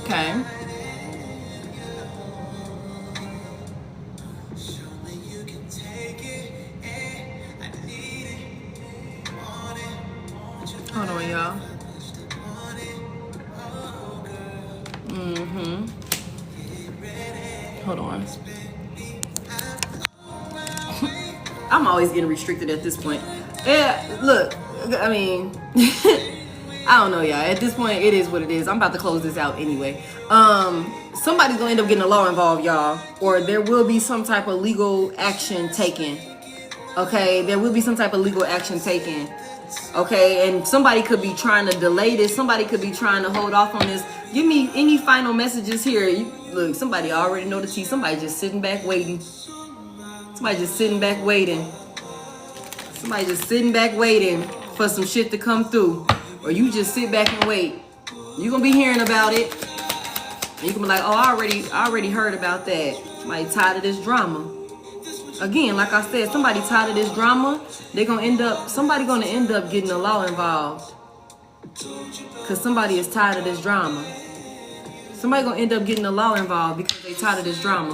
A: Okay. Hold on, y'all. Hold on. I'm always getting restricted at this point. Yeah, look, I mean, I don't know, y'all. At this point, it is what it is. I'm about to close this out anyway. Somebody's gonna end up getting a law involved, y'all, or there will be some type of legal action taken. Okay, there will be some type of legal action taken. Okay, and somebody could be trying to delay this. Somebody could be trying to hold off on this. Give me any final messages here. Look, somebody already know the tea. Somebody just sitting back waiting. Somebody just sitting back waiting. Somebody just sitting back waiting for some shit to come through. Or you just sit back and wait. You're gonna be hearing about it. And you can be like, oh, I already heard about that. Somebody tired of this drama. Again, like I said, somebody tired of this drama. Somebody gonna end up getting the law involved. Cause somebody is tired of this drama. Somebody gonna end up getting the law involved because they tired of this drama.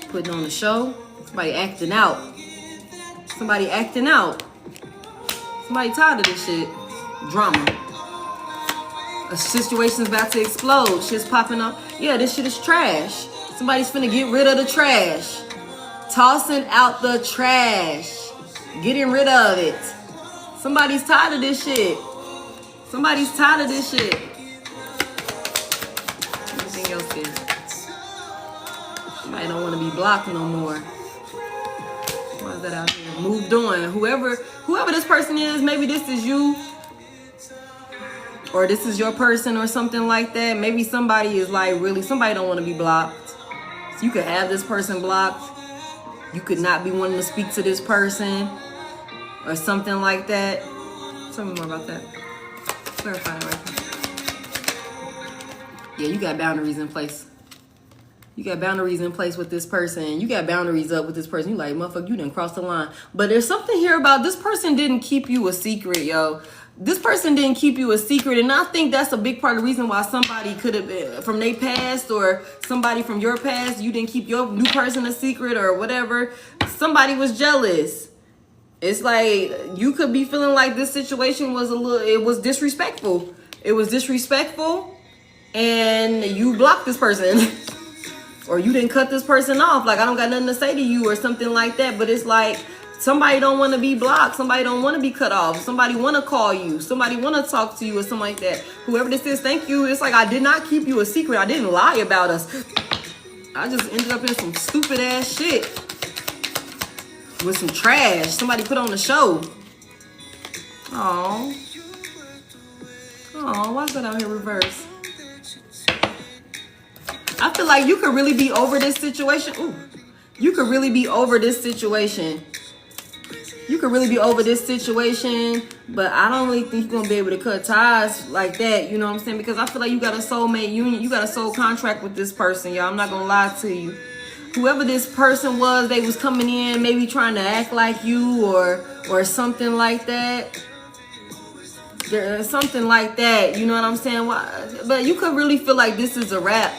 A: Putting on the show. Somebody acting out. Somebody acting out. Somebody tired of this shit. Drama. A situation's about to explode. Shit's popping up. Yeah, this shit is trash. Somebody's finna get rid of the trash. Tossing out the trash. Getting rid of it. Somebody's tired of this shit. Somebody's tired of this shit. Anything else here? Somebody don't want to be blocked no more. Why is that out here? Moved on. Whoever this person is, maybe this is you. Or this is your person or something like that. Maybe somebody is like really, somebody don't want to be blocked. So you could have this person blocked. You could not be wanting to speak to this person or something like that. Tell me more about that. Clarify that right there. Yeah, you got boundaries in place. You got boundaries in place with this person. You got boundaries up with this person. You like, motherfucker, you didn't cross the line. But there's something here about this person didn't keep you a secret, yo. This person didn't keep you a secret, and I think that's a big part of the reason why somebody could have been from their past or somebody from your past, you didn't keep your new person a secret or whatever. Somebody was jealous. It's like you could be feeling like this situation was it was disrespectful. It was disrespectful, and you blocked this person. Or you didn't cut this person off. Like, I don't got nothing to say to you or something like that. But it's like somebody don't want to be blocked. Somebody don't want to be cut off. Somebody want to call you. Somebody want to talk to you or something like that. Whoever this is, thank you. It's like I did not keep you a secret. I didn't lie about us. I just ended up in some stupid ass shit. With some trash. Somebody put on the show. Oh, why is that out here reverse? I feel like you could really be over this situation. Ooh. You could really be over this situation. You could really be over this situation, but I don't really think you're going to be able to cut ties like that, you know what I'm saying? Because I feel like you got a soulmate union. You got a soul contract with this person, y'all. I'm not going to lie to you. whoever this person was, they was coming in, maybe trying to act like you or something like that. Something like that, you know what I'm saying? But you could really feel like this is a rap.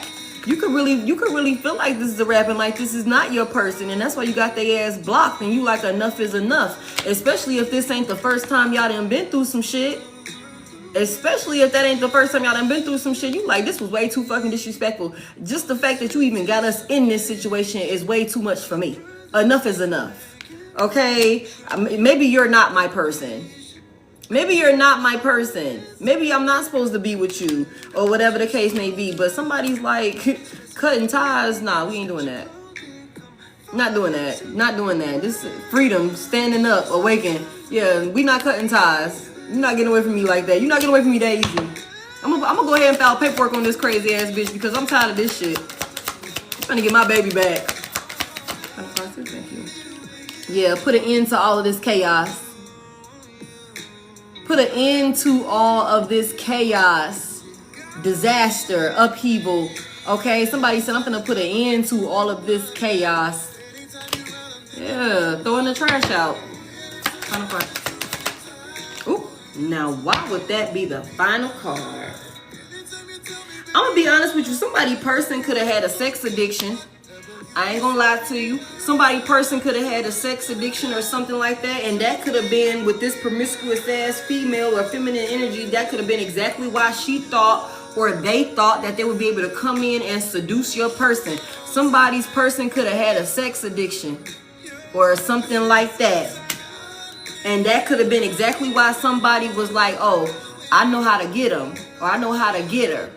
A: You could really feel like this is a rap and like this is not your person, and that's why you got their ass blocked and you like enough is enough. Especially if this ain't the first time y'all done been through some shit. Especially if that ain't the first time y'all done been through some shit. You like, this was way too fucking disrespectful. Just the fact that you even got us in this situation is way too much for me. Enough is enough. Okay? Maybe you're not my person. Maybe you're not my person. Maybe I'm not supposed to be with you or whatever the case may be. But somebody's like cutting ties. Nah, we ain't doing that. Not doing that. Not doing that. This freedom, standing up, awaken. Yeah, we not cutting ties. You're not getting away from me like that. You're not getting away from me that easy. I'm gonna go ahead and file paperwork on this crazy ass bitch because I'm tired of this shit. I'm trying to get my baby back. Thank you. Yeah, put an end to all of this chaos. Put an end to all of this chaos, disaster, upheaval. Okay, somebody said I'm gonna put an end to all of this chaos. Yeah, throwing the trash out. Final card. Ooh, now why would that be the final card? I'm gonna be honest with you. Somebody person could have had a sex addiction. I ain't gonna lie to you. Person could have had a sex addiction or something like that, and that could have been with this promiscuous ass female or feminine energy. That could have been exactly why she thought or they thought that they would be able to come in and seduce your person. Somebody's person could have had a sex addiction or something like that, and that could have been exactly why somebody was like, oh, I know how to get him, or I know how to get her,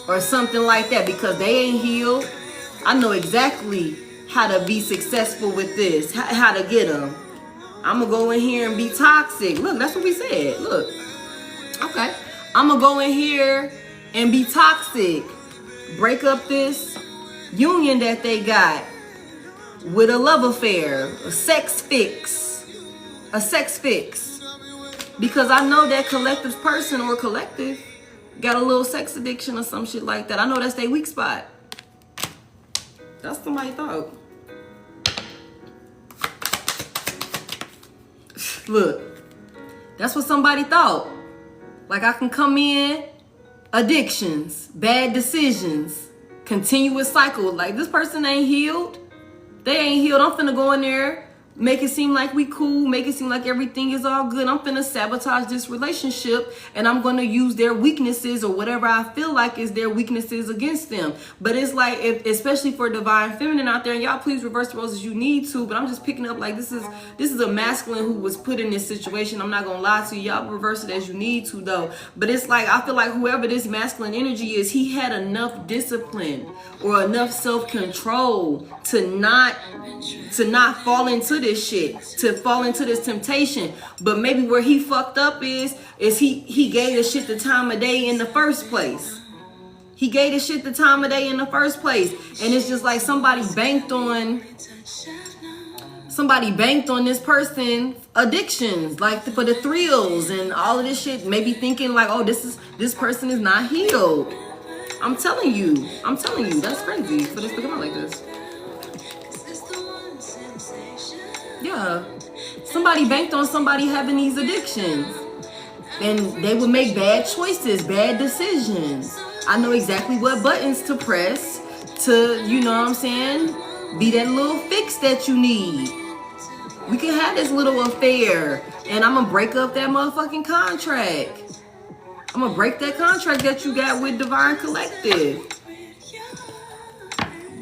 A: or something like that, because they ain't healed. I know exactly how to be successful with this, how to get them. I'm going to go in here and be toxic. Look, that's what we said. Look. Okay. I'm going to go in here and be toxic. Break up this union that they got with a love affair, a sex fix. A sex fix. Because I know that collective's person or collective got a little sex addiction or some shit like that. I know that's their weak spot. That's somebody thought. Look, that's what somebody thought. Like I can come in, addictions, bad decisions, continuous cycle. Like this person ain't healed. They ain't healed. I'm finna go in there, make it seem like we cool, make it seem like everything is all good. I'm finna sabotage this relationship, and I'm gonna use their weaknesses or whatever I feel like is their weaknesses against them. But it's like, especially for divine feminine out there, and y'all please reverse the roles as you need to, but I'm just picking up like this is a masculine who was put in this situation. I'm not gonna lie to you. Y'all reverse it as you need to though. But it's like, I feel like whoever this masculine energy is, he had enough discipline or enough self-control to not fall into this shit, to fall into this temptation. But maybe where he fucked up is he gave this shit the time of day in the first place. He gave this shit the time of day in the first place. And it's just like somebody banked on this person's addictions, like for the thrills and all of this shit, maybe thinking like, oh, this person is not healed. I'm telling you, that's crazy for this to come out like this. Yeah, somebody banked on somebody having these addictions, and they would make bad choices, bad decisions. I know exactly what buttons to press to, you know what I'm saying, be that little fix that you need. We can have this little affair, and I'm gonna break up that motherfucking contract. I'm gonna break that contract that you got with Divine Collective.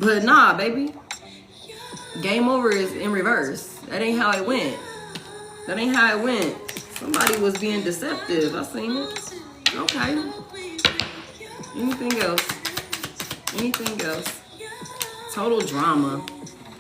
A: But nah, baby. Game over is in reverse. That ain't how it went. That ain't how it went. Somebody was being deceptive. I seen it. Okay. Anything else? Anything else? Total drama.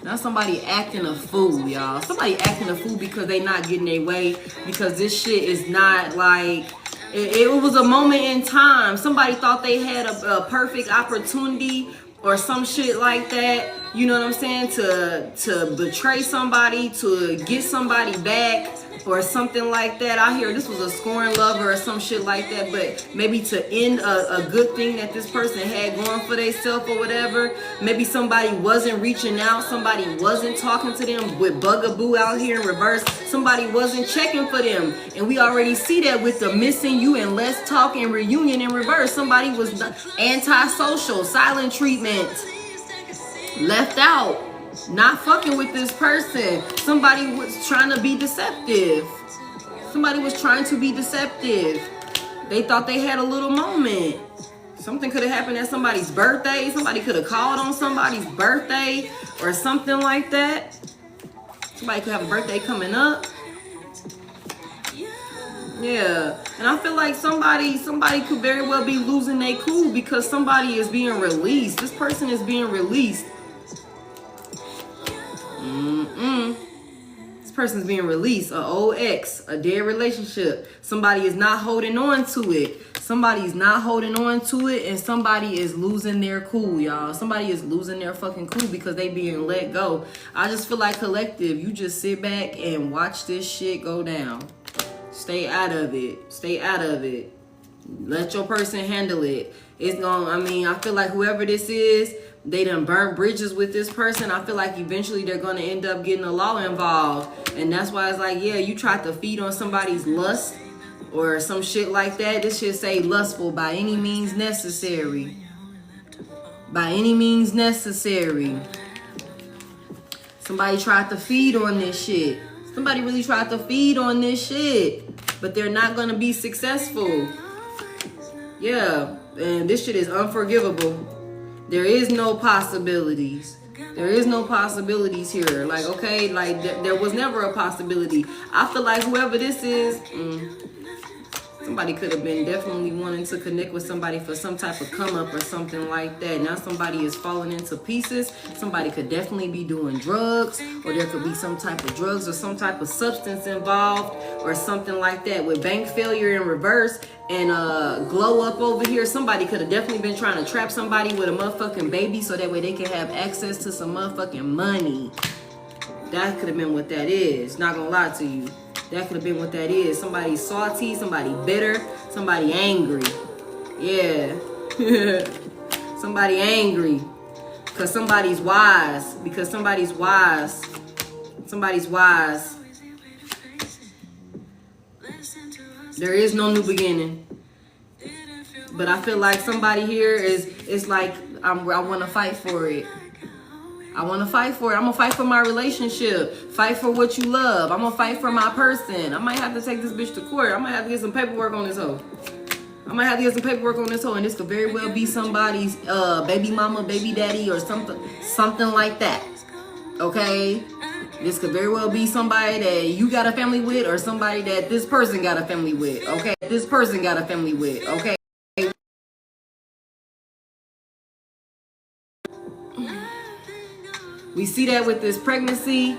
A: Now somebody acting a fool, y'all. Somebody acting a fool because they not getting their way. Because this shit is not like... It was a moment in time. Somebody thought they had a perfect opportunity or some shit like that. You know what I'm saying? To betray somebody, to get somebody back, or something like that. I hear this was a scorned lover or some shit like that, but maybe to end a good thing that this person had going for themselves or whatever. Maybe somebody wasn't reaching out, somebody wasn't talking to them, with bugaboo out here in reverse. Somebody wasn't checking for them, and we already see that with the missing you and let's talk and reunion in reverse. Somebody was antisocial, silent treatment, left out, not fucking with this person. Somebody was trying to be deceptive. Somebody was trying to be deceptive. They thought they had a little moment. Something could have happened at somebody's birthday. Somebody could have called on somebody's birthday or something like that. Somebody could have a birthday coming up. Yeah, and I feel like somebody could very well be losing their cool because somebody is being released. This person is being released. This person's being released. An old ex, a dead relationship. Somebody is not holding on to it. Somebody's not holding on to it, and somebody is losing their cool, y'all. Somebody is losing their fucking cool because they being let go. I just feel like collective, you just sit back and watch this shit go down. Stay out of it. Stay out of it. Let your person handle it. It's gonna, I mean, I feel like whoever this is, they done burnt bridges with this person. I feel like eventually they're going to end up getting the law involved. And that's why it's like, yeah, you tried to feed on somebody's lust or some shit like that. This should say lustful by any means necessary. By any means necessary. Somebody tried to feed on this shit. Somebody really tried to feed on this shit. But they're not going to be successful. Yeah. And this shit is unforgivable. There is no possibilities. There is no possibilities here. Like, okay, like there was never a possibility. I feel like whoever this is, somebody could have been definitely wanting to connect with somebody for some type of come up or something like that. Now somebody is falling into pieces. Somebody could definitely be doing drugs, or there could be some type of drugs or some type of substance involved or something like that. With bank failure in reverse and glow up over here, somebody could have definitely been trying to trap somebody with a motherfucking baby so that way they can have access to some motherfucking money. That could have been what that is. Not gonna lie to you. That could have been what that is. Somebody salty, somebody bitter, somebody angry. Yeah. Somebody angry. Because somebody's wise. Because somebody's wise. Somebody's wise. There is no new beginning. But I feel like somebody here is like, I want to fight for it. I want to fight for it. I'm going to fight for my relationship. Fight for what you love. I'm going to fight for my person. I might have to take this bitch to court. I might have to get some paperwork on this hoe. And this could very well be somebody's baby mama, baby daddy, or something like that. Okay? This could very well be somebody that you got a family with, or somebody that this person got a family with. Okay? This person got a family with. Okay? We see that with this pregnancy.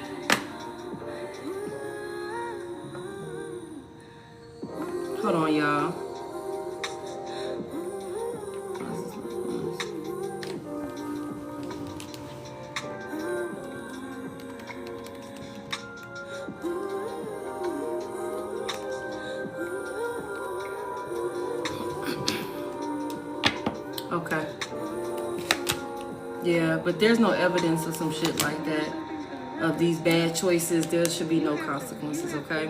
A: Hold on, y'all. Okay. Yeah, but there's no evidence of some shit like that. Of these bad choices, there should be no consequences, okay?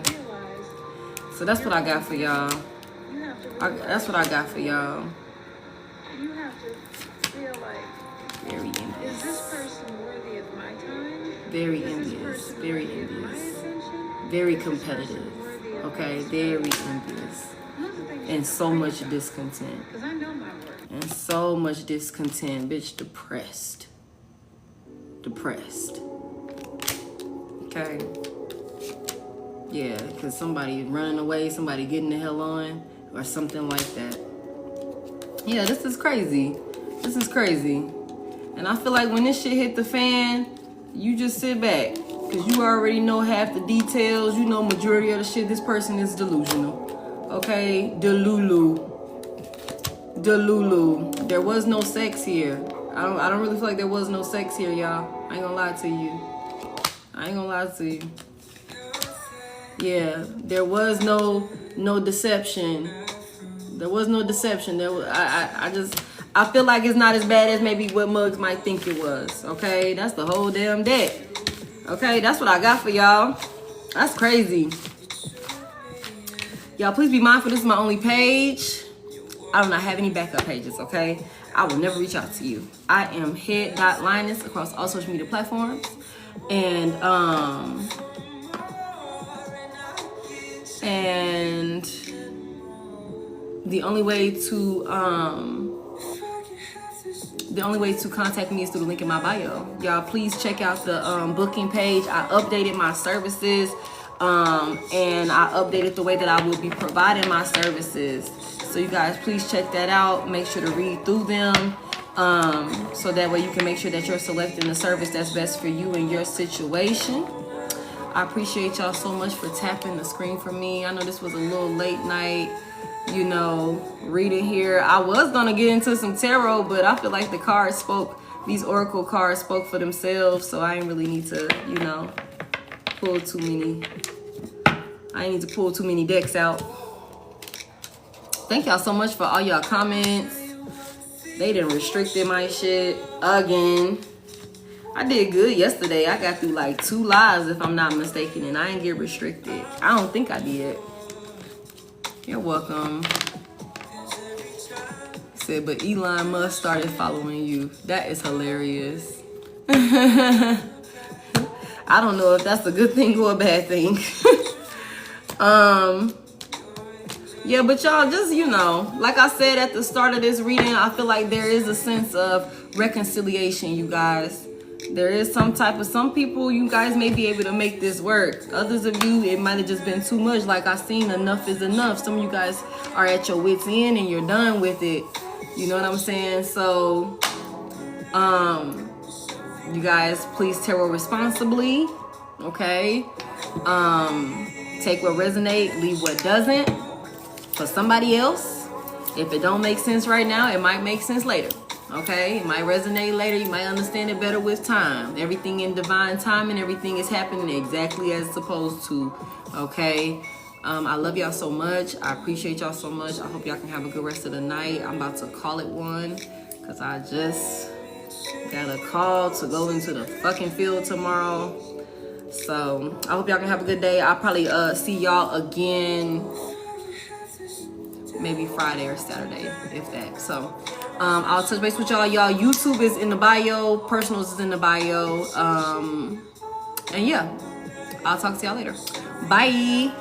A: So that's what I got for y'all. That's what I got for y'all.
B: You have to feel like,
A: very envious.
B: Is this person worthy of my time?
A: Very envious. Very envious. Very competitive. Okay, very envious. And so much discontent.
B: Because I know my worth.
A: And so much discontent. Bitch, depressed. Depressed. Okay. Yeah, because somebody running away, somebody getting the hell on, or something like that. Yeah, this is crazy. This is crazy. And I feel like when this shit hit the fan, you just sit back. Because you already know half the details. You know majority of the shit. This person is delusional. Okay? Delulu. There was no sex here. I don't really feel like there was no sex here, y'all. I ain't gonna lie to you. Yeah, there was no deception. There was no deception. I feel like it's not as bad as maybe what Muggs might think it was. Okay, that's the whole damn deck. Okay, that's what I got for y'all. That's crazy. Y'all, please be mindful. This is my only page. I do not have any backup pages. Okay, I will never reach out to you. I am Head.Lioness across all social media platforms, and the only way to contact me is through the link in my bio. Y'all, please check out the booking page. I updated my services, and I updated the way that I will be providing my services. So you guys, please check that out. Make sure to read through them, so that way you can make sure that you're selecting the service that's best for you and your situation. I appreciate y'all so much for tapping the screen for me. I know this was a little late night, you know, reading here. I was gonna get into some tarot, but I feel like the cards spoke, these oracle cards spoke for themselves, so I didn't really need to, you know, pull too many decks out. Thank y'all so much for all y'all comments. They done restricted my shit again. I did good yesterday. I got through like 2 lives, if I'm not mistaken, and I didn't get restricted. I don't think I did. You're welcome. He said, but Elon Musk started following you. That is hilarious. I don't know if that's a good thing or a bad thing. Yeah, but y'all, just, you know, like I said at the start of this reading, I feel like there is a sense of reconciliation, you guys. There is some people, you guys may be able to make this work. Others of you, it might have just been too much. Like I seen, enough is enough. Some of you guys are at your wit's end and you're done with it. You know what I'm saying? So, you guys, please tarot responsibly. Okay? Take what resonates, leave what doesn't. For somebody else, if it don't make sense right now, it might make sense later. Okay, it might resonate later. You might understand it better with time. Everything in divine time, and everything is happening exactly as it's supposed to. Okay, I love y'all so much. I appreciate y'all so much. I hope y'all can have a good rest of the night. I'm about to call it one because I just got a call to go into the fucking field tomorrow. So I hope y'all can have a good day. I'll probably see y'all again maybe Friday or Saturday, if that. So I'll touch base with y'all. YouTube is in the bio, personals is in the bio, and yeah, I'll talk to y'all later. Bye.